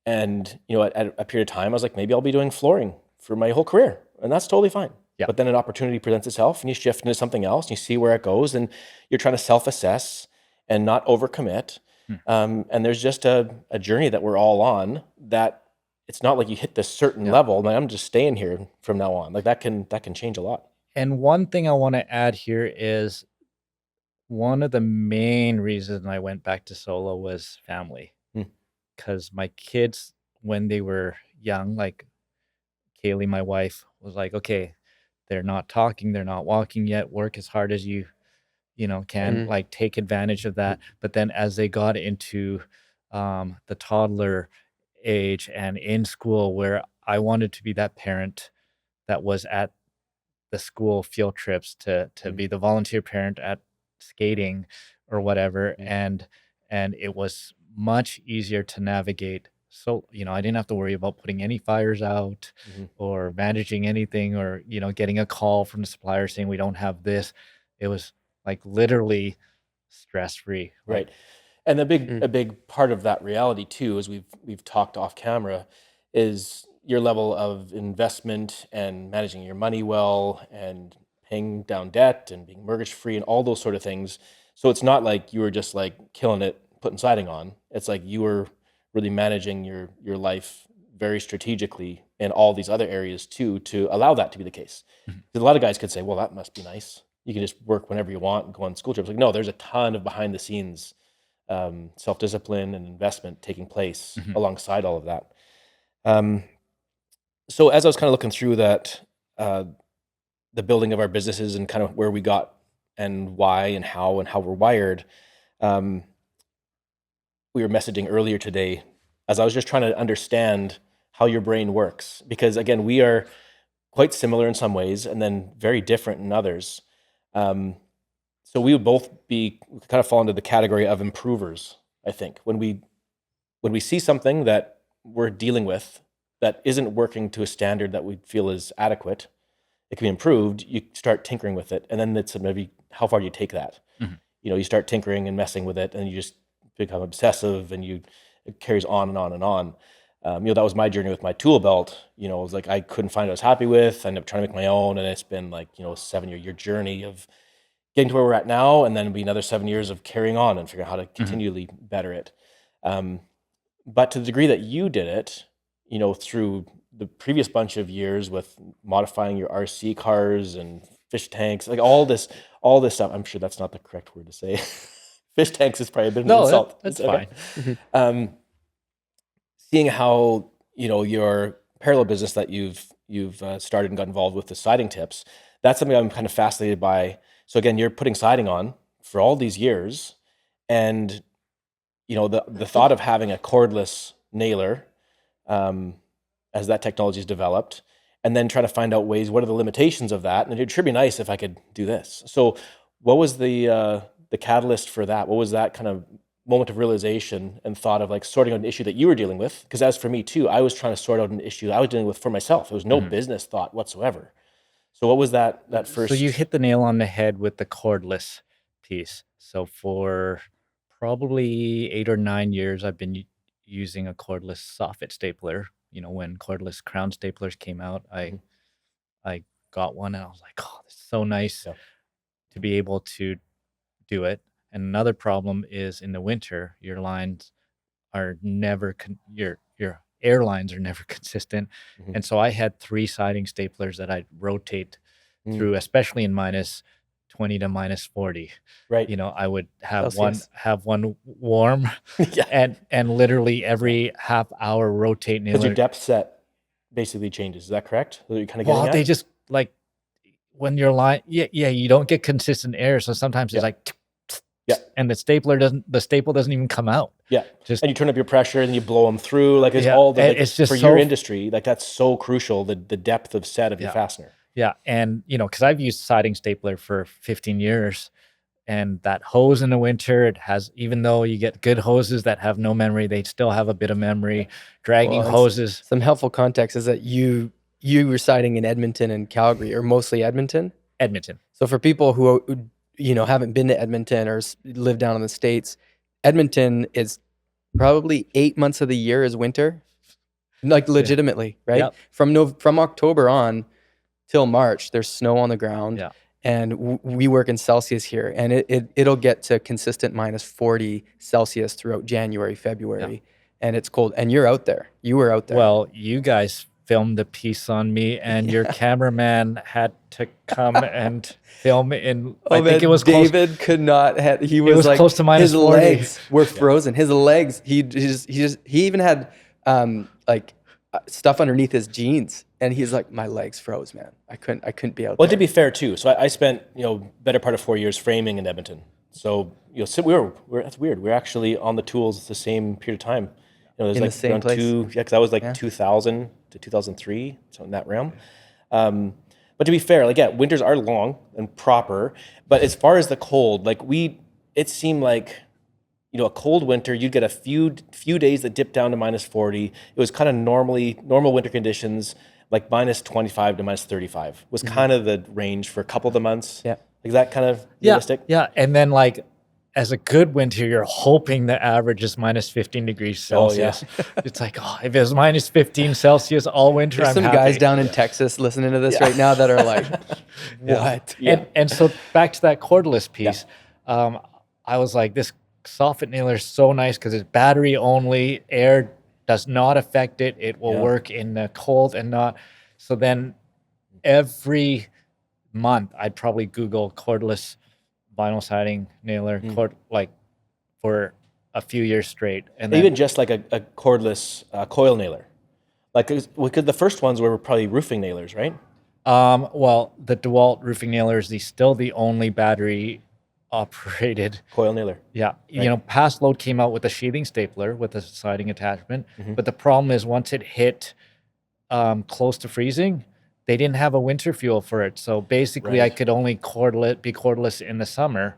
And, at a period of time, I was like, maybe I'll be doing flooring for my whole career. And that's totally fine. Yeah. But then an opportunity presents itself and you shift into something else and you see where it goes and you're trying to self-assess and not overcommit. And there's just a journey that we're all on that it's not like you hit this certain level. Like, I'm just staying here from now on. Like that can change a lot. And one thing I want to add here is one of the main reasons I went back to solo was family. Because my kids, when they were young, like Kaylee, my wife, was like, okay, they're not talking, they're not walking yet. Work as hard as you can, like take advantage of that. But then as they got into the toddler age and in school, where I wanted to be that parent that was at the school field trips to be the volunteer parent at skating or whatever, and it was much easier to navigate. So I didn't have to worry about putting any fires out or managing anything, or getting a call from the supplier saying we don't have this. It was like literally stress free. Right. And a big part of that reality too, as we've talked off camera, is your level of investment and managing your money well and paying down debt and being mortgage free and all those sort of things. So it's not like you were just like killing it, putting siding on. It's like you were really managing your life very strategically in all these other areas too, to allow that to be the case. A lot of guys could say, well, that must be nice. You can just work whenever you want and go on school trips. Like, no, there's a ton of behind the scenes self-discipline and investment taking place alongside all of that. So as I was kind of looking through that, the building of our businesses and kind of where we got and why and how we're wired, we were messaging earlier today as I was just trying to understand how your brain works. Because again, we are quite similar in some ways and then very different in others. So we would both kind of fall into the category of improvers, I think. When we see something that we're dealing with that isn't working to a standard that we feel is adequate, it can be improved, you start tinkering with it. And then it's maybe how far you take that. You start tinkering and messing with it and you just become obsessive and it carries on and on and on. That was my journey with my tool belt. It was like I couldn't find what I was happy with. I ended up trying to make my own, and it's been like, a 7-year journey of getting to where we're at now, and then it'll be another 7 years of carrying on and figuring out how to continually better it. But to the degree that you did it, through the previous bunch of years with modifying your RC cars and fish tanks, like all this stuff. I'm sure that's not the correct word to say. Fish tanks is probably a bit of an insult. That's okay. fine. Seeing how your parallel business that you've started and got involved with, the siding tips, that's something I'm kind of fascinated by. So again, you're putting siding on for all these years, and the thought of having a cordless nailer as that technology is developed, and then trying to find out ways, what are the limitations of that, and it should be nice if I could do this. So what was the catalyst for that? What was that kind of moment of realization and thought of like sorting out an issue that you were dealing with? Because as for me too, I was trying to sort out an issue I was dealing with for myself. It was no business thought whatsoever. So what was that first? So you hit the nail on the head with the cordless piece. So for probably 8 or 9 years, I've been using a cordless soffit stapler. When cordless crown staplers came out, I got one and I was like, oh, this is so nice to be able to do it. And another problem is in the winter, your lines are never your air lines are never consistent. And so I had 3 siding staplers that I'd rotate through, especially in minus 20 to minus 40. Right. I would have Celsius. one warm and literally every half hour rotate Because nailer. your depth set basically changes. Is that correct? Are you kind of getting at? They just like when your line, you don't get consistent air. So sometimes it's like, and the staple doesn't even come out. Yeah. And you turn up your pressure and you blow them through. Like it's all the, it's just for your industry, like that's so crucial, the depth of set of your fastener. Yeah. And, because I've used siding stapler for 15 years, and that hose in the winter, it has, even though you get good hoses that have no memory, they still have a bit of memory. Dragging hoses. Some helpful context is that you were siding in Edmonton and Calgary, or mostly Edmonton? Edmonton. So for people who haven't been to Edmonton or live down in the States, Edmonton is probably 8 months of the year is winter. like legitimately, right? Yep. From October on till March, there's snow on the ground. Yeah. And we work in Celsius here, and it'll get to consistent minus 40 Celsius throughout January, February, and it's cold. And you're out there. You were out there. Well, you guys filmed the piece on me, and your cameraman had to come and film in. Oh, I think man, it was David could not. He was, was like close to minus his 40. legs were frozen. His legs. He even had like stuff underneath his jeans, and he's like, my legs froze, man. I couldn't be out Well, there. to be fair too, so I spent better part of 4 years framing in Edmonton. So so we're that's weird. We're actually on the tools the same period of time. There's In the like same around place? because I was like 2000 to 2003, so in that realm. But to be fair, like winters are long and proper. But as far as the cold, like it seemed like a cold winter, you'd get a few days that dipped down to minus 40. It was kind of normal winter conditions, like minus 25 to minus 35 was kind of the range for a couple of the months. Yeah. Is that kind of realistic? Yeah. And then like as a good winter, you're hoping the average is minus 15 degrees Celsius. It's like, if it was minus 15 Celsius all winter, There's I'm some happy. guys down in Texas listening to this right now that are like, what? Yeah. And so back to that cordless piece, I was like, this soffit nailer is so nice because it's battery only. Air does not affect it. It will work in the cold and not. So then every month, I'd probably Google cordless vinyl siding nailer for a few years straight. And then, Even just like a cordless coil nailer. Like because the first ones were probably roofing nailers, right? well, the DeWalt roofing nailer is still the only battery operated Coil nailer. Yeah. Past Load came out with a sheathing stapler with a siding attachment. But the problem is once it hit close to freezing, they didn't have a winter fuel for it. So basically I could only be cordless in the summer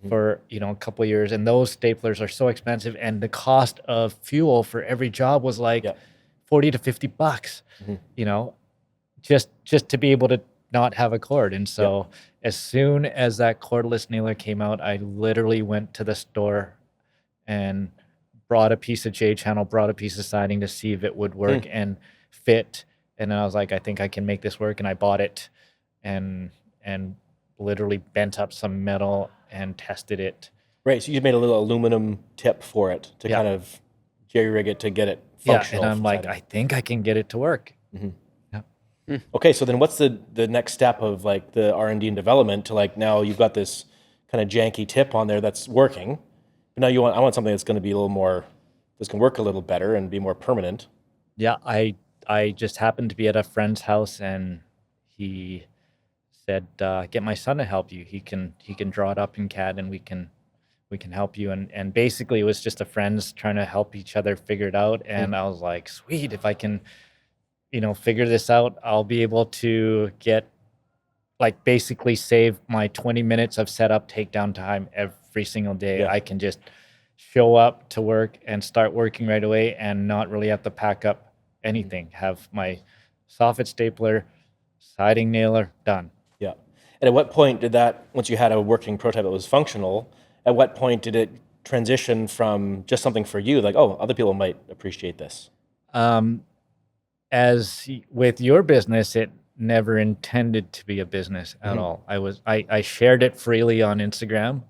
for, a couple of years. And those staplers are so expensive. And the cost of fuel for every job was like 40 to 50 bucks, just to be able to not have a cord. And so as soon as that cordless nailer came out, I literally went to the store and brought a piece of J-channel, brought a piece of siding to see if it would work and fit. And then I was like, I think I can make this work. And I bought it and literally bent up some metal and tested it. Right. So you made a little aluminum tip for it to kind of jerry rig it to get it functional. And I'm like, I think I can get it to work. Okay, so then what's the next step of like the R&D and development to like now you've got this kind of janky tip on there that's working, but now I want something that's going to be a little more, that's going to work a little better and be more permanent. Yeah, I just happened to be at a friend's house and he said, "Get my son to help you. He can draw it up in CAD and we can help you." And basically it was just a friends trying to help each other figure it out. And I was like, sweet, if I can figure this out, I'll be able to get basically save my 20 minutes of setup takedown time every single day. Yeah. I can just show up to work and start working right away and not really have to pack up anything. Have my soffit stapler, siding nailer, done. Yeah. And at what point did that, once you had a working prototype that was functional, at what point did it transition from just something for you, like, other people might appreciate this? As with your business, it never intended to be a business at all. I shared it freely on Instagram,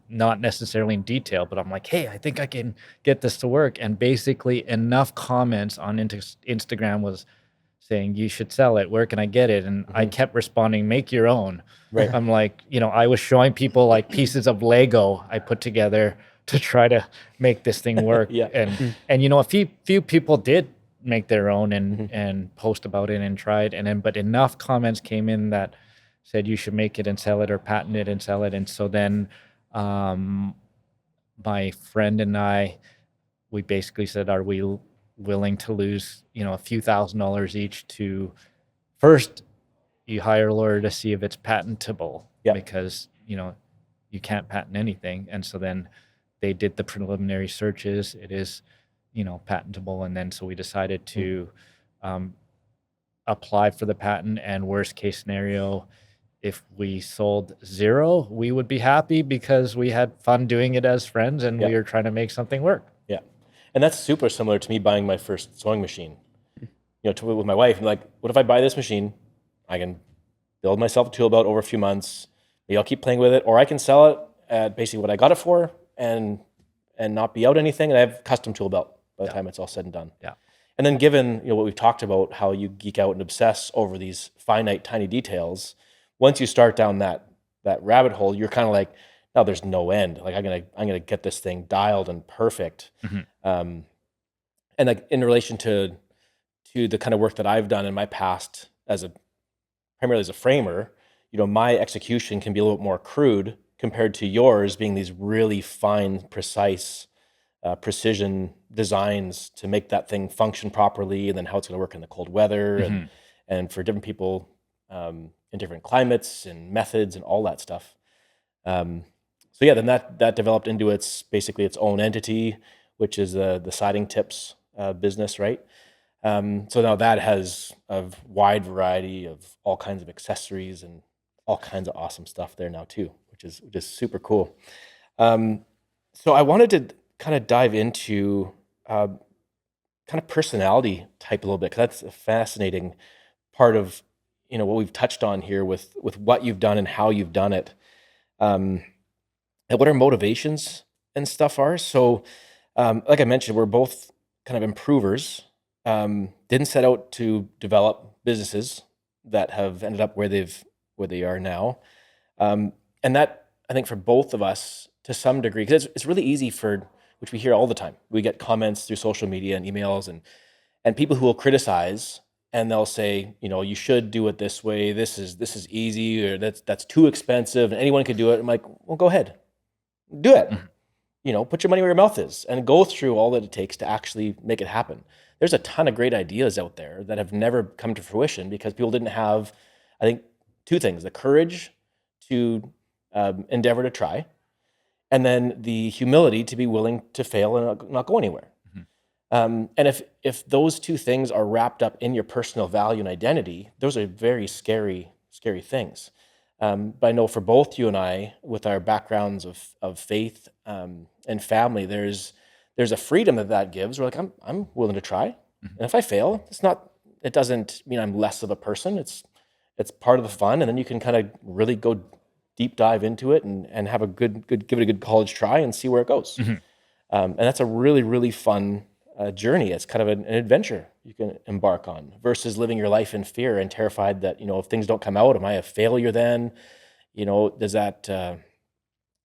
not necessarily in detail, but I'm like, hey, I think I can get this to work. And basically enough comments on Instagram was saying, you should sell it. Where can I get it? And I kept responding, make your own. Right. I'm like, I was showing people like pieces of Lego I put together to try to make this thing work. And a few people did make their own and post about it and try it. But enough comments came in that said you should make it and sell it or patent it and sell it. And so then my friend and I, we basically said, are we willing to lose, a few $1,000s each to first you hire a lawyer to see if it's patentable because, you can't patent anything. And so then they did the preliminary searches. It is, patentable. And then so we decided to apply for the patent, and worst case scenario, if we sold 0, we would be happy because we had fun doing it as friends and we were trying to make something work. Yeah. And that's super similar to me buying my first sewing machine. With my wife, I'm like, what if I buy this machine? I can build myself a tool belt over a few months. Maybe I'll keep playing with it, or I can sell it at basically what I got it for, and not be out anything. And I have a custom tool belt by the time it's all said and done. Yeah. And then given what we've talked about, how you geek out and obsess over these finite, tiny details, once you start down that rabbit hole, you're kind of like, no, there's no end. Like I'm gonna get this thing dialed and perfect. And like in relation to the kind of work that I've done in my past primarily as a framer, my execution can be a little bit more crude compared to yours being these really fine, precise, precision designs to make that thing function properly, and then how it's going to work in the cold weather and for different people in different climates and methods and all that stuff. So yeah, then that developed into basically its own entity, which is the siding tips business, right? So now that has a wide variety of all kinds of accessories and all kinds of awesome stuff there now too, which is super cool. So I wanted to kind of dive into kind of personality type a little bit, because that's a fascinating part of what we've touched on here with what you've done and how you've done it, and what our motivations and stuff are. So like I mentioned, we're both kind of improvers. Didn't set out to develop businesses that have ended up where they are now. And that, I think, for both of us to some degree, because it's really easy which we hear all the time. We get comments through social media and emails and people who will criticize, and they'll say, you should do it this way. This is easy, or that's too expensive and anyone could do it. I'm like, well, go ahead, do it. Put your money where your mouth is and go through all that it takes to actually make it happen. There's a ton of great ideas out there that have never come to fruition because people didn't have, I think, two things: the courage to endeavor to try, and then the humility to be willing to fail and not go anywhere. And if those two things are wrapped up in your personal value and identity, those are very scary things. But I know for both you and I, with our backgrounds of faith and family, there's a freedom that gives. We're like, I'm willing to try, and if I fail, it doesn't mean I'm less of a person. It's part of the fun, and then you can kind of really go deep dive into it and have give it a good college try and see where it goes. And that's a really, really fun journey. It's kind of an adventure you can embark on versus living your life in fear and terrified that, if things don't come out, am I a failure then? Does that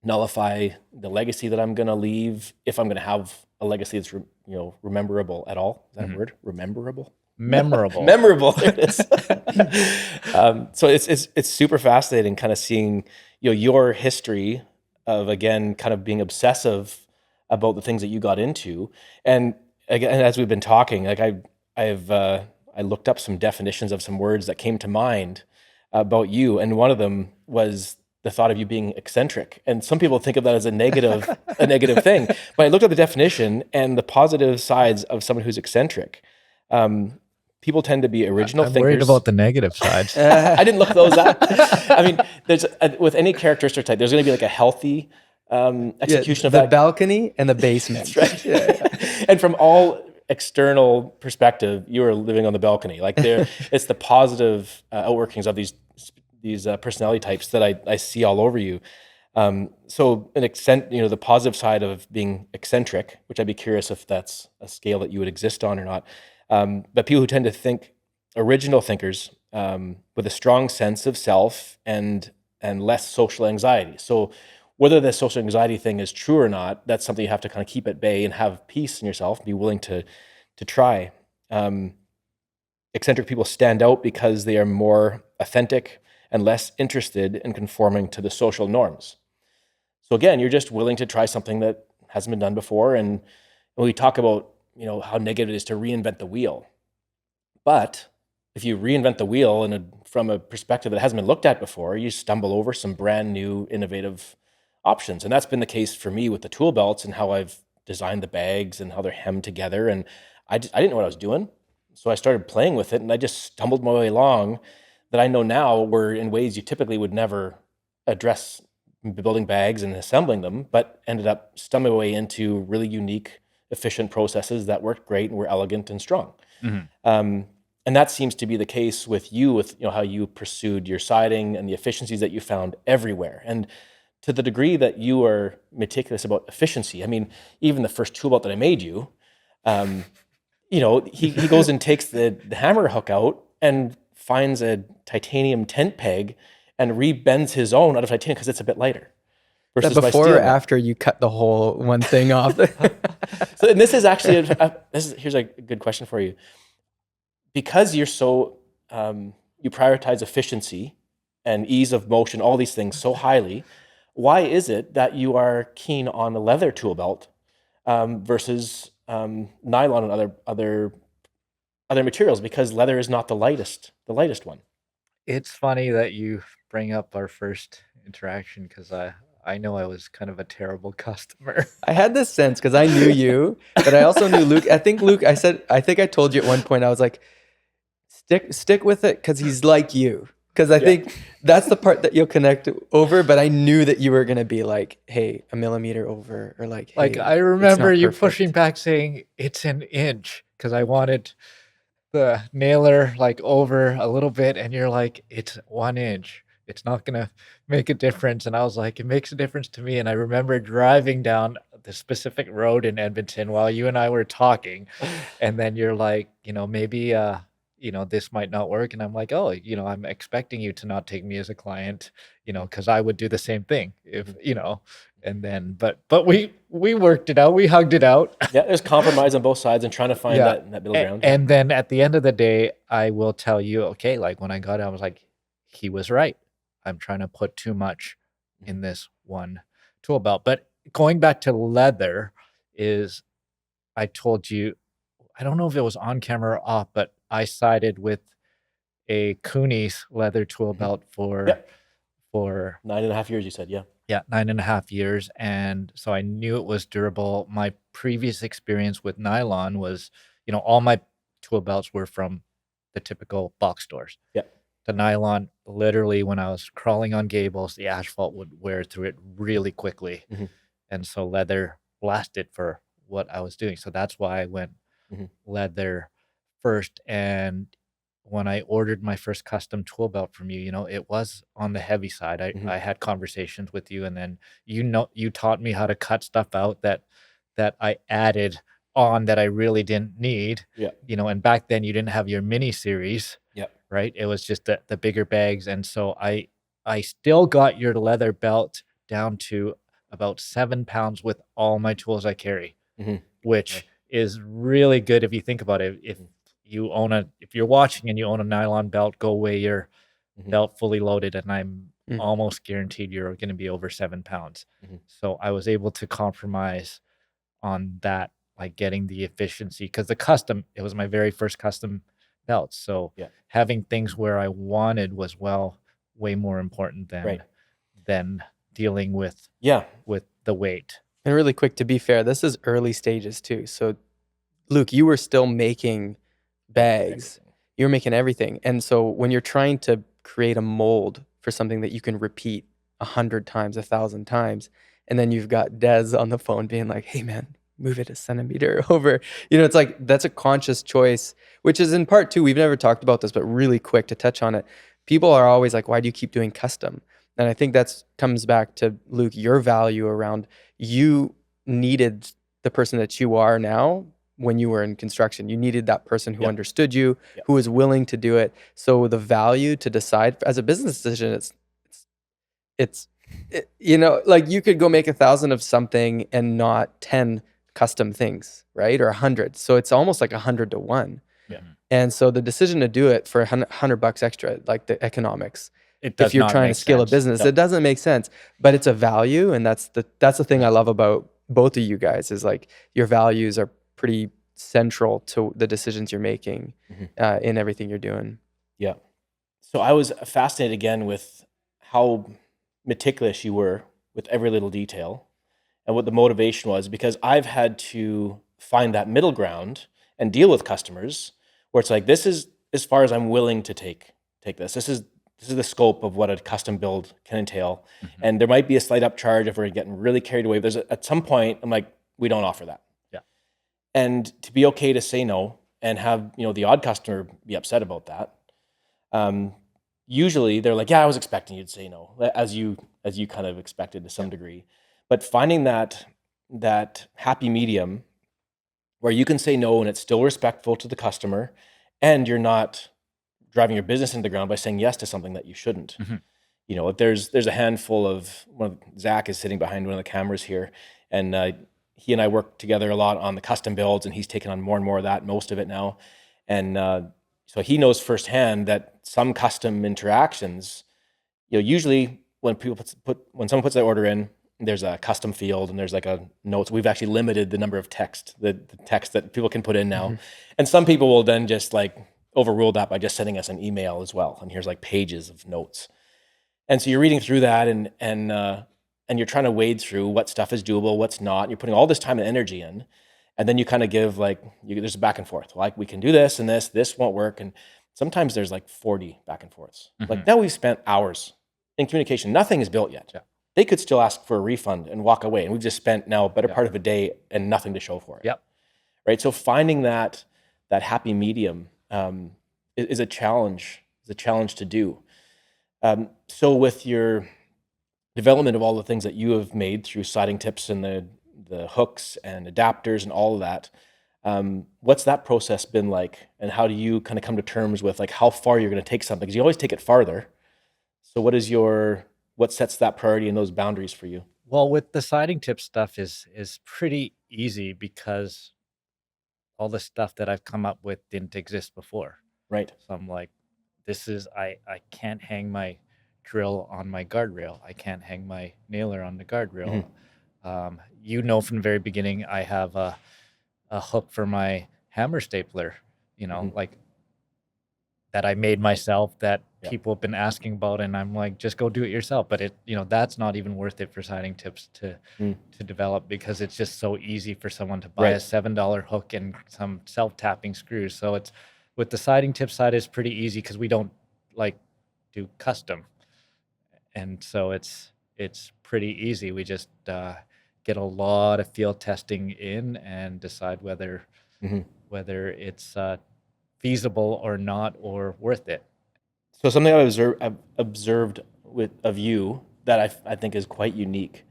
nullify the legacy that I'm going to leave, if I'm going to have a legacy that's, rememberable at all? Is that a word? Rememberable? Memorable. Memorable. There it is. So it's super fascinating kind of seeing, your history of, again, kind of being obsessive about the things that you got into. And again, as we've been talking, like I looked up some definitions of some words that came to mind about you, and one of them was the thought of you being eccentric. And some people think of that as a negative thing. But I looked at the definition and the positive sides of someone who's eccentric. People tend to be original I'm thinkers. worried about the negative sides. I didn't look those up. I mean, with any characteristic type, there's going to be like a healthy execution of the that. balcony and the basement. That's right. And from all external perspective, you are living on the balcony. Like it's the positive outworkings of these personality types that I see all over you. So the positive side of being eccentric, which I'd be curious if that's a scale that you would exist on or not. But people who tend to think, original thinkers, with a strong sense of self and less social anxiety. So whether the social anxiety thing is true or not, that's something you have to kind of keep at bay and have peace in yourself, be willing to try. Eccentric people stand out because they are more authentic and less interested in conforming to the social norms. So again, you're just willing to try something that hasn't been done before. And when we talk about, how negative it is to reinvent the wheel. But if you reinvent the wheel from a perspective that hasn't been looked at before, you stumble over some brand new, innovative options. And that's been the case for me with the tool belts and how I've designed the bags and how they're hemmed together. And I didn't know what I was doing. So I started playing with it, and I just stumbled my way along that I know now were in ways you typically would never address building bags and assembling them, but ended up stumbling my way into really unique efficient processes that worked great and were elegant and strong. Mhm. And that seems to be the case with you, with how you pursued your siding and the efficiencies that you found everywhere. And to the degree that you are meticulous about efficiency, I mean, even the first tool belt that I made you, he goes and takes the hammer hook out and finds a titanium tent peg and rebends his own out of titanium because it's a bit lighter. That Versus my before steel or mill. after you cut the whole one thing off? So, and this is actually here's a good question for you. Because you're so you prioritize efficiency and ease of motion, all these things so highly, why is it that you are keen on a leather tool belt versus nylon and other materials? Because leather is not the lightest one. It's funny that you bring up our first interaction because I know I was kind of a terrible customer. I had this sense because I knew you, but I also knew Luke. I think Luke, I think I told you at one point, I was like, stick with it because he's like you. Because I think that's the part that you'll connect over. But I knew that you were going to be like, hey, a millimeter over, or like, hey, I it's remember not you perfect. pushing back saying it's an inch because I wanted the nailer like over a little bit, and you're like, it's 1 inch. It's not gonna make a difference. And I was like, it makes a difference to me. And I remember driving down the specific road in Edmonton while you and I were talking, and then you're like, maybe this might not work. And I'm like, oh, I'm expecting you to not take me as a client, because I would do the same thing if, and then but we worked it out. We hugged it out. Yeah, there's compromise on both sides and trying to find that middle ground. And then at the end of the day, I will tell you, okay, like when I got it, I was like, he was right. I'm trying to put too much in this one tool belt. But going back to leather is, I told you, I don't know if it was on camera or off, but I sided with a Cooney's leather tool belt for 9.5 years, you said, yeah. Yeah, 9.5 years. And so I knew it was durable. My previous experience with nylon was, all my tool belts were from the typical box stores. Yeah. The nylon, literally, when I was crawling on gables, the asphalt would wear through it really quickly. Mm-hmm. And so leather lasted for what I was doing. So that's why I went leather first. And when I ordered my first custom tool belt from you, it was on the heavy side. I had conversations with you, and then you taught me how to cut stuff out that I added on that I really didn't need. Yeah. And back then you didn't have your mini series. Yeah. Right? It was just the bigger bags. And so I still got your leather belt down to about 7 pounds with all my tools I carry, which is really good if you think about it. If you're watching and you own a nylon belt, go weigh your belt fully loaded, and I'm almost guaranteed you're going to be over 7 pounds. So I was able to compromise on that, like getting the efficiency, because it was my very first custom belt. So having things where I wanted was way more important than dealing with the weight. And really quick, to be fair, this is early stages too. So Luke, you were still making bags. You're making everything. And so when you're trying to create a mold for something that you can repeat 100 times, 1,000 times, and then you've got Des on the phone being like, hey man, move it a centimeter over. It's like, that's a conscious choice, which is in part too, we've never talked about this, but really quick to touch on it. People are always like, why do you keep doing custom? And I think that comes back to, Luke, your value around, you needed the person that you are now. When you were in construction, you needed that person who understood you, who was willing to do it. So the value to decide as a business decision, it's like you could go make 1,000 of something and not 10 custom things, right? Or 100. So it's almost like 100 to 1. Yeah. And so the decision to do it for $100 extra, like the economics, if you're trying to scale a business, it doesn't make sense, but it's a value. And that's the thing I love about both of you guys, is like your values are pretty central to the decisions you're making in everything you're doing. Yeah. So I was fascinated again with how meticulous you were with every little detail and what the motivation was, because I've had to find that middle ground and deal with customers where it's like, this is as far as I'm willing to take this. This is the scope of what a custom build can entail. And there might be a slight upcharge if we're getting really carried away. At some point, I'm like, we don't offer that. and to be okay to say no and have, the odd customer be upset about that. Usually they're like, yeah, I was expecting you to say no, as you kind of expected to some degree. But finding that happy medium where you can say no and it's still respectful to the customer, and you're not driving your business into the ground by saying yes to something that you shouldn't. If there's a handful of Zach is sitting behind one of the cameras here, and he and I work together a lot on the custom builds, and he's taken on more and more of that, most of it now, and so he knows firsthand that some custom interactions, usually when someone puts their order in, there's a custom field and there's like a notes. We've actually limited the number of the text that people can put in now, and some people will then just like overrule that by just sending us an email as well. And here's like pages of notes. And so you're reading through that and you're trying to wade through what stuff is doable, what's not. You're putting all this time and energy in, and then you kind of give there's a back and forth. Like, we can do this and this won't work, and sometimes there's like 40 back and forths. Like, now we've spent hours in communication. Nothing is built yet. Yeah. They could still ask for a refund and walk away, and we've just spent now a better part of a day and nothing to show for it. Yep. Right. So finding that happy medium is a challenge. Is a challenge to do. So with your development of all the things that you have made through siding tips and the hooks and adapters and all of that, what's that process been like? And how do you kind of come to terms with like how far you're going to take something? Because you always take it farther. So what sets that priority and those boundaries for you? Well, with the siding tip stuff is pretty easy because all the stuff that I've come up with didn't exist before. Right. So I'm like, I can't hang my drill on my guardrail. I can't hang my nailer on the guardrail. From the very beginning, I have a hook for my hammer stapler, like that I made myself that people have been asking about, and I'm like, just go do it yourself. But that's not even worth it for siding tips to develop, because it's just so easy for someone to buy a $7 hook and some self-tapping screws. So it's, with the siding tip side, is pretty easy because we don't like do custom, and so it's pretty easy. We just get a lot of field testing in and decide whether it's feasible or not, or worth it. So something I've observed of you that I think is quite unique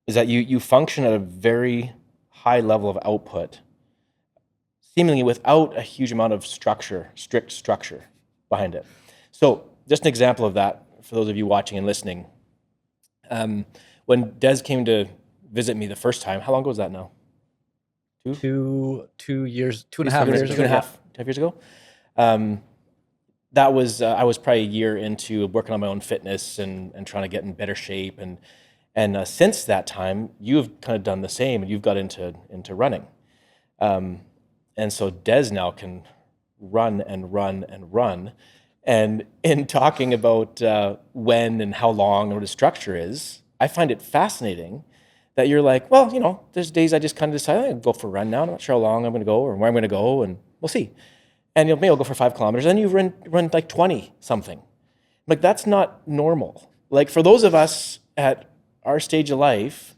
is that you function at a very high level of output, seemingly without a huge amount of strict structure behind it. So just an example of that for those of you watching and listening. When Des came to visit me the first time, how long ago was that now? 2 years, 2.5 years ago. 2.5 years ago. That was I was probably a year into working on my own fitness and trying to get in better shape, and since that time you've kind of done the same, and you've got into running, and so Des now can run and run and run, and in talking about when and how long and what the structure is, I find it fascinating that you're like, well, there's days I just kind of decide I'm going to go for a run now. I'm not sure how long I'm going to go or where I'm going to go, and we'll see. And maybe I'll go for 5 kilometers. And then you run like 20 something. Like, that's not normal. Like, for those of us at our stage of life,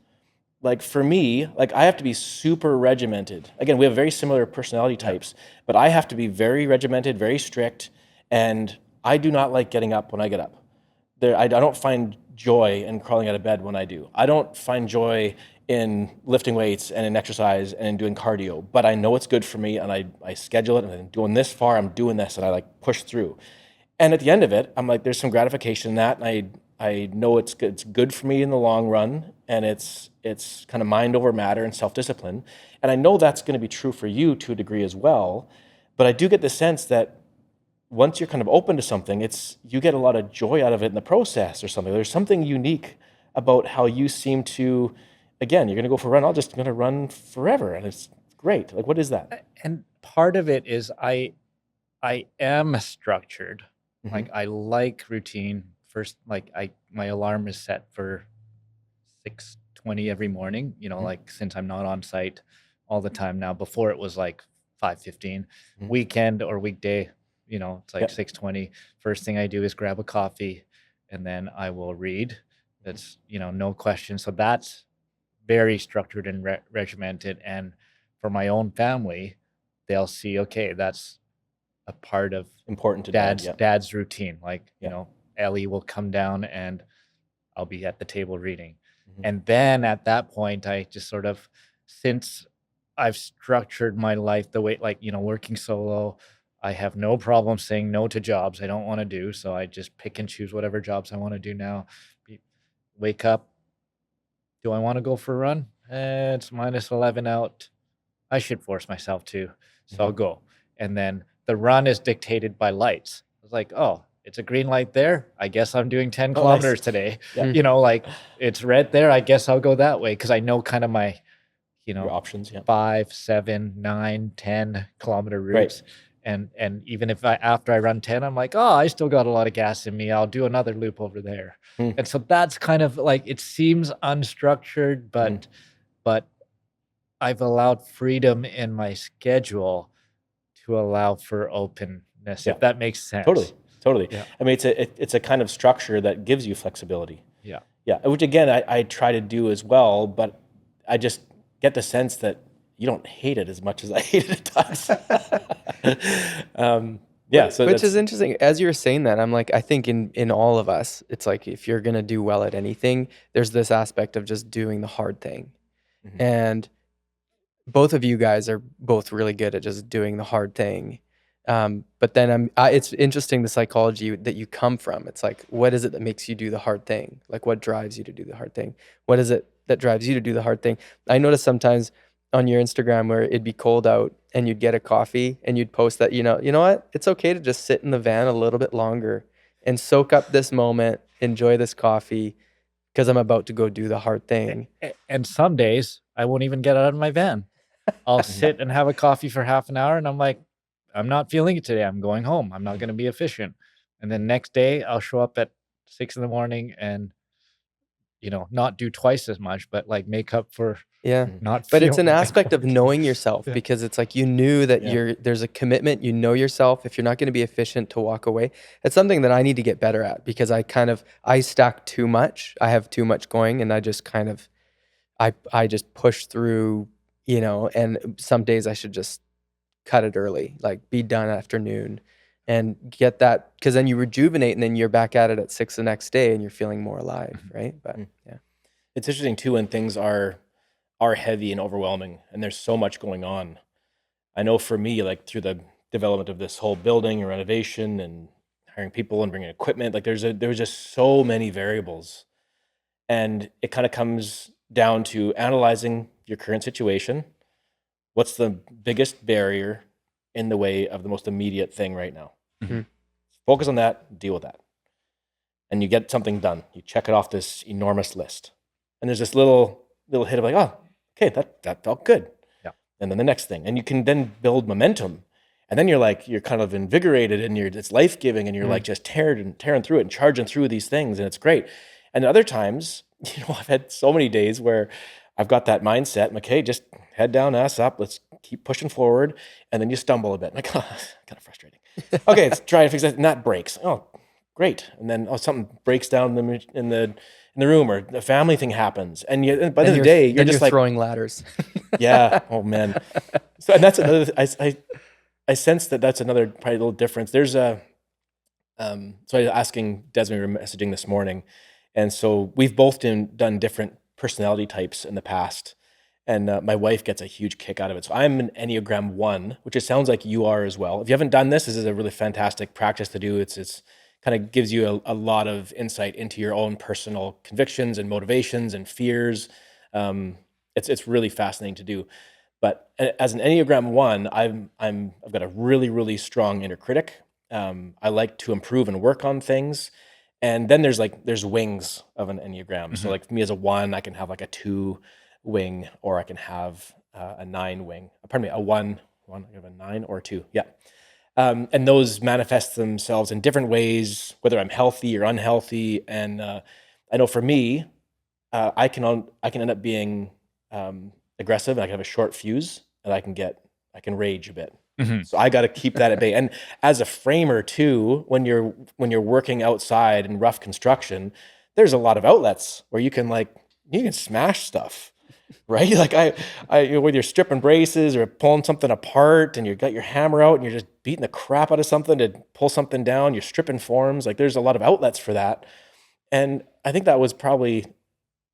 like for me, like I have to be super regimented. Again, we have very similar personality types, but I have to be very regimented, very strict. And I do not like getting up when I get up. I don't find joy in crawling out of bed when I do. I don't find joy in lifting weights and in exercise and in doing cardio, but I know it's good for me, and I schedule it, and I'm doing this far, I'm doing this, and I like push through. And at the end of it, I'm like, there's some gratification in that, and I know it's good for me in the long run, and it's kind of mind over matter and self-discipline. And I know that's going to be true for you to a degree as well, but I do get the sense that once you're kind of open to something, you get a lot of joy out of it in the process or something. There's something unique about how you seem to, again, you're going to go for a run. I'm just going to run forever, and it's great. Like, what is that? And part of it is I am structured. Like, I like routine. First, like my alarm is set for 6:20 every morning. Like, since I'm not on site all the time now. Before it was like 5:15. Weekend or weekday, it's like 6:20. First thing I do is grab a coffee, and then I will read. That's no question. So that's very structured and regimented. And for my own family, they'll see, okay, that's a part of Important to dad. Yeah. dad's routine. Like, Yeah. you know, Ellie will come down and I'll be at the table reading. Mhm. And then at that point, I just sort of, since I've structured my life the way, like, you know, working solo, I have no problem saying no to jobs I don't want to do. So I just pick and choose whatever jobs I want to do now. Wake up. Do I want to go for a run? It's -11 out. I should force myself to. So I'll go. And then the run is dictated by lights. It's like, oh, it's a green light there. I guess I'm doing 10 Oh, kilometers nice. today. Yeah. You know, like it's red there. I guess I'll go that way because I know kind of my, you Your know, options. Yeah. 5, 7, 9, 10 kilometer Right. routes. And even if after I run 10, I'm like, oh, I still got a lot of gas in me. I'll do another loop over there. And so that's kind of like, it seems unstructured, but I've allowed freedom in my schedule to allow for openness, Yeah. if that makes sense. Totally. Yeah. I mean, it's a kind of structure that gives you flexibility. Yeah. Yeah, which again, I try to do as well, but I just get the sense that you don't hate it as much as I hate it at times. Yeah, so which is interesting. As you were saying that, I'm like, I think in all of us, it's like if you're gonna do well at anything, there's this aspect of just doing the hard thing, and both of you guys are both really good at just doing the hard thing. But then it's interesting the psychology that you come from. It's like, what is it that makes you do the hard thing? Like, what drives you to do the hard thing? What is it that drives you to do the hard thing? I notice sometimes on your Instagram where it'd be cold out and you'd get a coffee and you'd post that, you know what? It's okay to just sit in the van a little bit longer and soak up this moment, enjoy this coffee, because I'm about to go do the hard thing. And some days I won't even get out of my van. I'll sit and have a coffee for half an hour and I'm like, I'm not feeling it today. I'm going home. I'm not going to be efficient. And then next day I'll show up at 6 a.m. and, you know, not do twice as much, but like make up for not But it's an feeling like aspect of working. knowing yourself, because it's like you knew that Yeah. there's a commitment, you know yourself. If you're not going to be efficient, to walk away. It's something that I need to get better at, because I stack too much. I have too much going, and I just kind of I just push through, you know, and some days I should just cut it early, like be done afternoon and get that, because then you rejuvenate and then you're back at it at 6 the next day and you're feeling more alive, right? But yeah. It's interesting too when things are heavy and overwhelming and there's so much going on. I know for me, like through the development of this whole building and renovation and hiring people and bringing equipment, like there was just so many variables, and it kind of comes down to analyzing your current situation. What's the biggest barrier in the way of the most immediate thing right now? Focus on that, deal with that. And you get something done. You check it off this enormous list. And there's this little hit of like, oh, okay, that felt good. Yeah. And then the next thing. And you can then build momentum. And then you're kind of invigorated and it's life-giving and you're like just tearing through it and charging through these things, and it's great. And other times, you know, I've had so many days where I've got that mindset. I'm like, hey, just head down, ass up. Let's keep pushing forward. And then you stumble a bit. Like, oh, kind of frustrating. Okay, let's try to fix that. And that breaks. Oh, great. And then something breaks down in the room, or the family thing happens. And by the end of the day, you're just like throwing ladders. Yeah. Oh man. So, and that's another. I sense that's another probably little difference. There's a. So I was asking Desmond, we were messaging this morning, and so we've both done different personality types in the past, and my wife gets a huge kick out of it. So I'm an Enneagram 1, which it sounds like you are as well. If you haven't done this is a really fantastic practice to do. It's kind of gives you a lot of insight into your own personal convictions and motivations and fears. It's really fascinating to do. But as an Enneagram 1, I've got a really, really strong inner critic. I like to improve and work on things. And then there's wings of an Enneagram. So like for me as a 1, I can have like a 2 wing, or I can have a 9 wing. Pardon me, a 1, I have a 9 or a 2. Yeah. And those manifest themselves in different ways, whether I'm healthy or unhealthy. And I know for me, I can end up being aggressive, and I can have a short fuse, and I can rage a bit. So I got to keep that at bay. And as a framer too, when you're working outside in rough construction, there's a lot of outlets where you can smash stuff. right? Like when you're stripping braces or pulling something apart and you got your hammer out and you're just beating the crap out of something to pull something down, you're stripping forms. Like there's a lot of outlets for that. And I think that was probably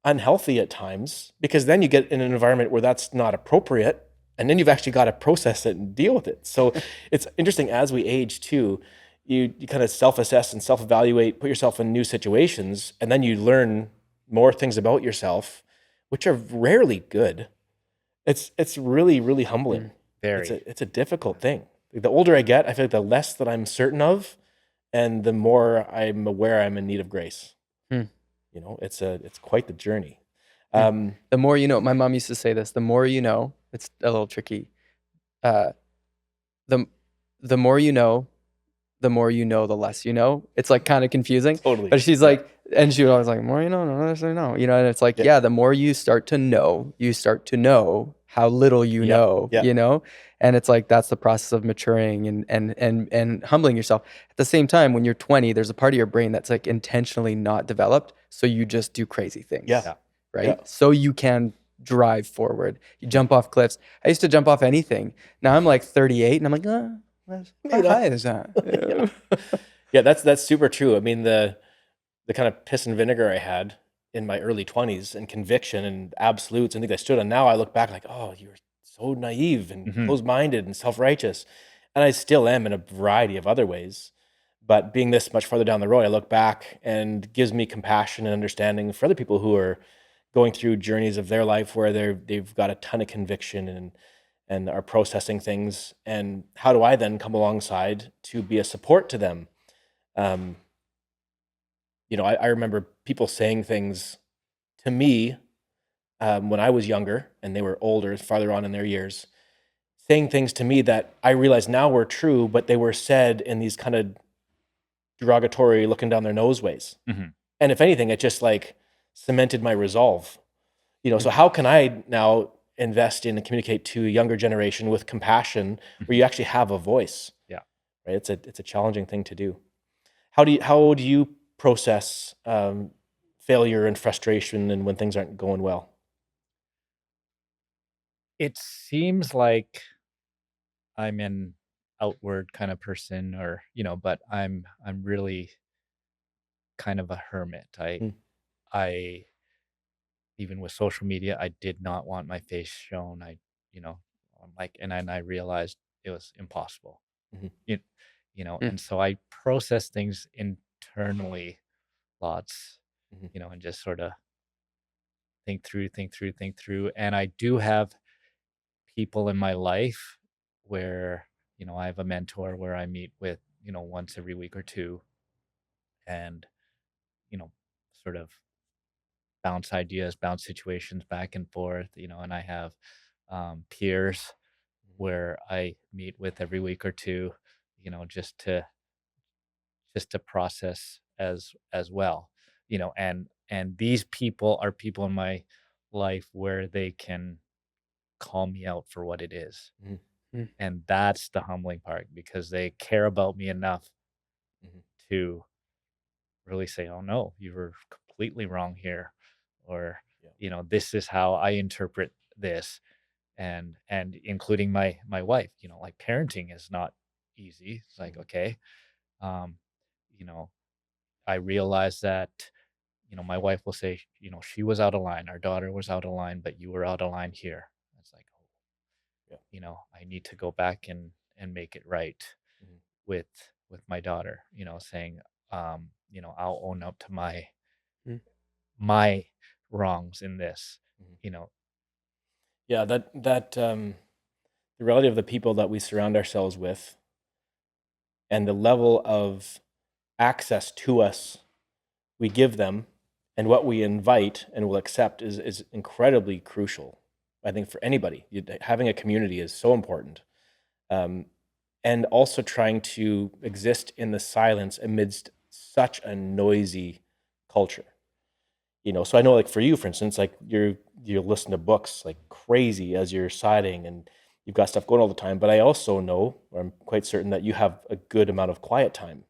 unhealthy at times because then you get in an environment where that's not appropriate. And then you've actually got to process it and deal with it. So it's interesting as we age too, you kind of self-assess and self-evaluate, put yourself in new situations, and then you learn more things about yourself, which are rarely good. It's really, really humbling. Very. It's a difficult thing. The older I get, I feel like the less that I'm certain of, and the more I'm aware I'm in need of grace. Hmm. It's quite the journey. The more you know, my mom used to say this, the more you know, it's a little tricky. Uh, the the more you know, the more you know, the less you know. It's like kind of confusing. Totally. But she's like, and she was always like, more you know, the less you know. And it's like, yeah, the more you start to know how little you know, And it's like that's the process of maturing and humbling yourself. At the same time, when you're 20, there's a part of your brain that's like intentionally not developed. So you just do crazy things. Yeah. Right. Yeah. So you can drive forward. You jump off cliffs. I used to jump off anything. Now I'm like 38 and I'm like, how high is that? Yeah, that's super true. I mean, the kind of piss and vinegar I had in my early 20s and conviction and absolutes and things I stood on, now I look back like, oh, you were so naive and closed-minded and self-righteous. And I still am in a variety of other ways. But being this much farther down the road, I look back and gives me compassion and understanding for other people who are going through journeys of their life where they've got a ton of conviction and are processing things. And how do I then come alongside to be a support to them? I remember people saying things to me when I was younger and they were older, farther on in their years, saying things to me that I realize now were true, but they were said in these kind of derogatory, looking down their nose ways. And if anything, it just like cemented my resolve. So how can I now invest in and communicate to a younger generation with compassion where you actually have a voice? Yeah. Right. It's a challenging thing to do. How do you process failure and frustration and when things aren't going well? It seems like I'm an outward kind of person but I'm really kind of a hermit. Mm, I even with social media, I did not want my face shown. You know, I'm like, and I realized it was impossible. mhm, You, and so I process things internally lots, mhm, and just sort of think through. And I do have people in my life where, I have a mentor where I meet with, once every week or two and, you know, sort of bounce ideas, bounce situations back and forth, and I have peers where I meet with every week or two, just to process as well, and these people are people in my life where they can call me out for what it is. mhm, And that's the humbling part because they care about me enough mhm. to really say, "Oh no, you were completely wrong here," or Yeah. "This is how I interpret this," and including my wife. Like parenting is not easy. It's like Mhm, okay, um, you know, I realize that my wife will say, she was out of line, our daughter was out of line, but you were out of line here. It's like, oh, yeah. I need to go back and make it right Mhm, with my daughter, saying, I'll own up to Mm, my wrongs in this, mhm. you know. Yeah, the reality of the people that we surround ourselves with and the level of access to us we give them and what we invite and will accept is incredibly crucial. I think for anybody, having a community is so important. Um, and also trying to exist in the silence amidst such a noisy culture. So I know like for you, for instance, like you listen to books like crazy as you're siding and you've got stuff going all the time. But I also know, or I'm quite certain that you have a good amount of quiet time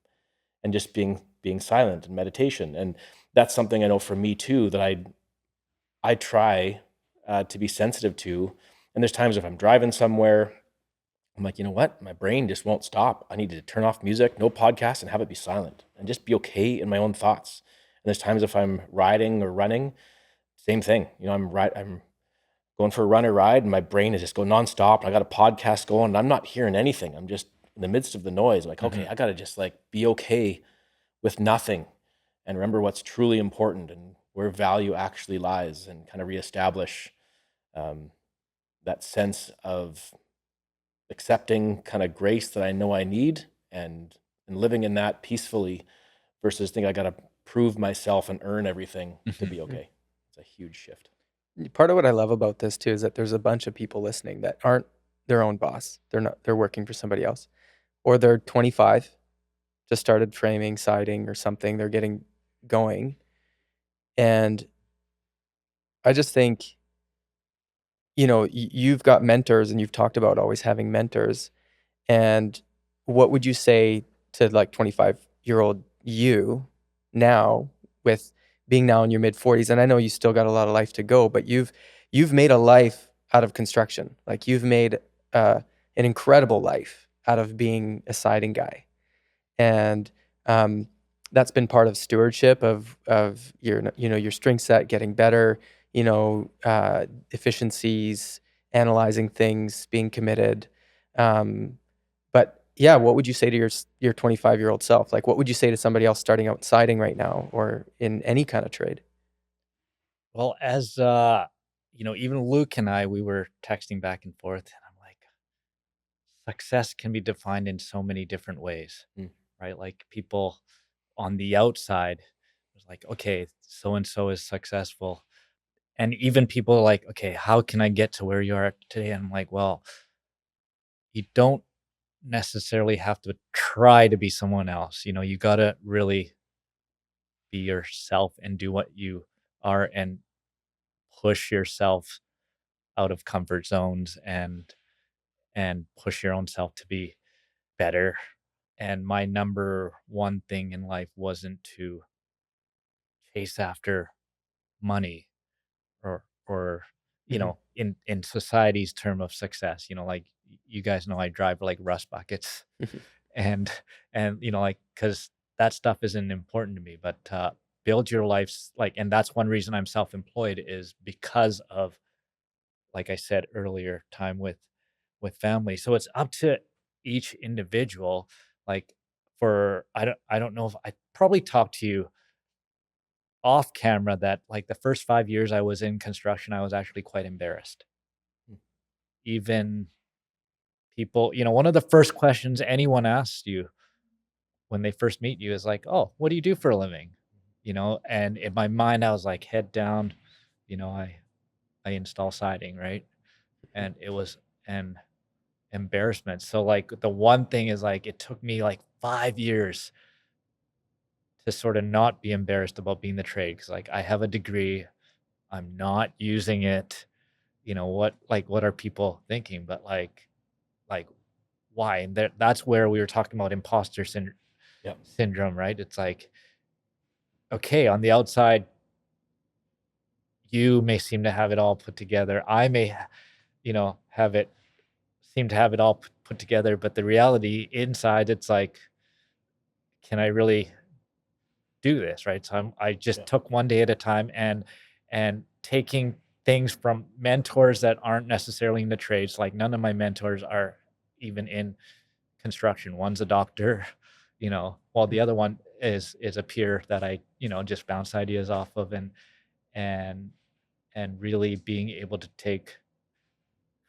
and just being silent and meditation. And that's something I know for me too that I try to be sensitive to. And there's times if I'm driving somewhere, I'm like, you know what? My brain just won't stop. I need to turn off music, no podcast, and have it be silent and just be okay in my own thoughts. And there's times if I'm riding or running, same thing. You know, I'm going for a run or ride and my brain is just going nonstop. And I got a podcast going and I'm not hearing anything. I'm just in the midst of the noise. I'm like, okay, I got to just like be okay with nothing and remember what's truly important and where value actually lies, and kind of reestablish that sense of accepting kind of grace that I know I need, and living in that peacefully versus thinking I got to prove myself and earn everything to be okay. It's a huge shift. Part of what I love about this too is that there's a bunch of people listening that aren't their own boss. They're working for somebody else. Or they're 25, just started framing, siding or something. They're getting going. And I just think, you know, you've got mentors and you've talked about always having mentors. And what would you say to like 25-year-old you now, with being now in your mid 40s? And I know you still got a lot of life to go, but you've made a life out of construction. Like you've made an incredible life out of being a siding guy. And that's been part of stewardship of your, you know, your strength set getting better, you know, efficiencies, analyzing things, being committed. But yeah, what would you say to your 25-year-old self? Like, what would you say to somebody else starting out siding right now or in any kind of trade? Well, as you know, even Luke and I, we were texting back and forth, and I'm like, success can be defined in so many different ways, Mm. right? Like people on the outside was like, okay, so and so is successful. And even people are like, okay, how can I get to where you are today? And I'm like, well, you don't necessarily have to try to be someone else. You know, you got to really be yourself and do what you are and push yourself out of comfort zones and push your own self to be better. And my number one thing in life wasn't to chase after money or you Mhm. know, in society's term of success, you know, like you guys know I drive like rust buckets and you know, like because that stuff isn't important to me, but build your life's like, and that's one reason I'm self-employed is because of, like I said earlier, time with family. So it's up to each individual. Like for I don't know if I probably talked to you off camera that like the first 5 years I was in construction, I was actually quite embarrassed. Mm. Even people, you know, one of the first questions anyone asks you when they first meet you is like, "Oh, what do you do for a living?" You know, and in my mind, I was like, head down, you know, I install siding, right? And it was an embarrassment. So like the one thing is like it took me like 5 years to sort of not be embarrassed about being the trade because like I have a degree, I'm not using it. You know what are people thinking? But like why? And that's where we were talking about imposter Yeah. syndrome, right? It's like, okay, on the outside, you may seem to have it all put together. I may, you know, seem to have it all put together, but the reality inside, it's like, can I really do this, right? So I just Yeah. took one day at a time and taking things from mentors that aren't necessarily in the trades. Like none of my mentors are even in construction. One's a doctor, you know, while the other one is a peer that I, you know, just bounce ideas off of and and really being able to take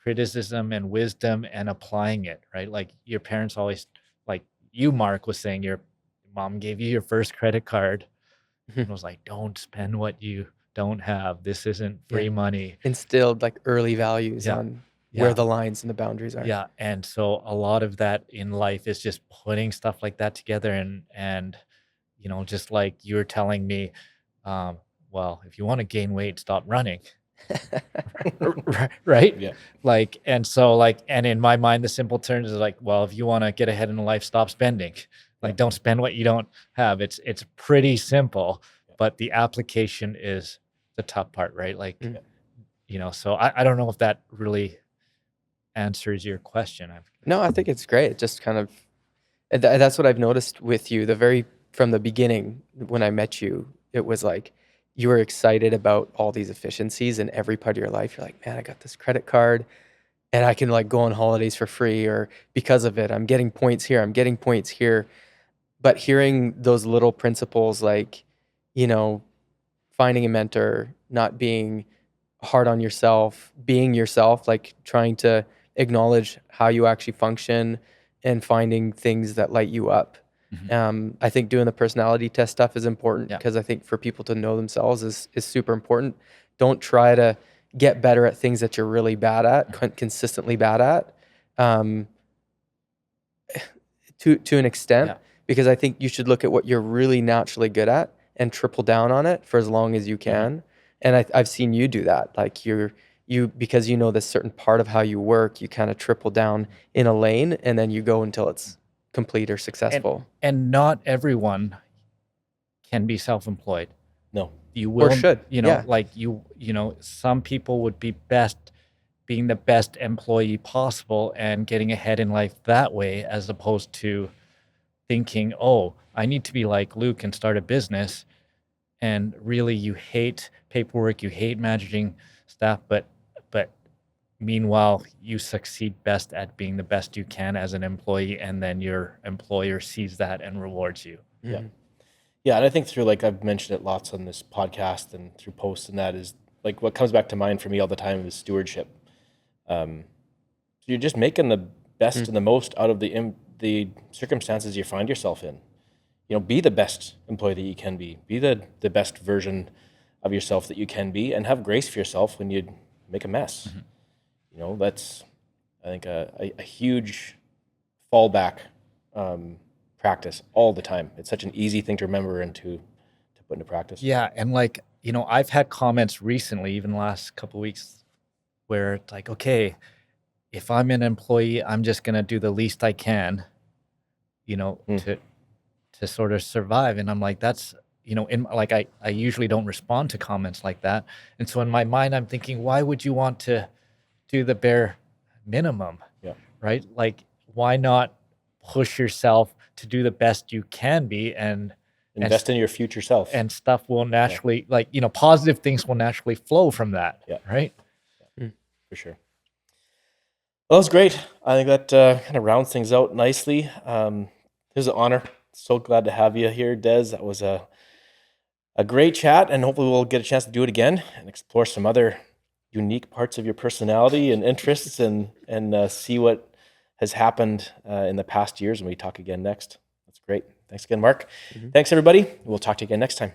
criticism and wisdom and applying it, right? Like your parents always like you, Mark, was saying your mom gave you your first credit card and was like, don't spend what you don't have. This isn't Yeah. free money. Instilled like early values Yeah. on where Yeah. the lines and the boundaries are. Yeah. And so a lot of that in life is just putting stuff like that together and you know, just like you were telling me, um, well, if you want to gain weight, stop running. Right? Yeah. Like, and so like, and in my mind, the simple terms is like, well, if you want to get ahead in life, stop spending. Like, Yeah. don't spend what you don't have. It's pretty simple, Yeah. but the application is the tough part, right? Like, Mm. So I don't know if that really answers your question. No, I think it's great. Just kind of, that's what I've noticed with you. From the beginning, when I met you, it was like you were excited about all these efficiencies in every part of your life. You're like, man, I got this credit card and I can like go on holidays for free, or because of it, I'm getting points here, I'm getting points here. But hearing those little principles, like, finding a mentor, not being hard on yourself, being yourself, like trying to acknowledge how you actually function and finding things that light you up. I think doing the personality test stuff is important, because I think for people to know themselves is super important. Don't try to get better at things that you're really bad at, consistently bad at, to an extent, because I think you should look at what you're really naturally good at and triple down on it for as long as you can. And I've seen you do that. Like because you know this certain part of how you work, you kind of triple down in a lane and then you go until it's complete or successful. And not everyone can be self-employed. No. You will, or should. like some people would be best being the best employee possible and getting ahead in life that way, as opposed to thinking, oh, I need to be like Luke and start a business. And really you hate paperwork, you hate managing staff, but meanwhile you succeed best at being the best you can as an employee, and then your employer sees that and rewards you. Yeah, and I think through, like I've mentioned it lots on this podcast and through posts, and that is like what comes back to mind for me all the time is stewardship. So you're just making the best and the most out of the circumstances you find yourself in. Be the best employee that you can be. Be the best version of yourself that you can be, and have grace for yourself when you make a mess. That's, I think, a huge fallback practice all the time. It's such an easy thing to remember and to put into practice. Yeah, and I've had comments recently, even the last couple of weeks, where it's like, okay, if I'm an employee, I'm just gonna do the least I can, to sort of survive. And I'm like, that's, I usually don't respond to comments like that. And so in my mind, I'm thinking, why would you want to do the bare minimum? Right? Like, why not push yourself to do the best you can be and invest in your future self? And stuff will naturally, positive things will naturally flow from that. Right? For sure. Well, that was great. I think that kind of rounds things out nicely. It was an honor. So glad to have you here, Des. That was a great chat, and hopefully we'll get a chance to do it again and explore some other unique parts of your personality and interests, and see what has happened in the past years when we talk again next. That's great. Thanks again, Mark. Thanks, everybody. We'll talk to you again next time.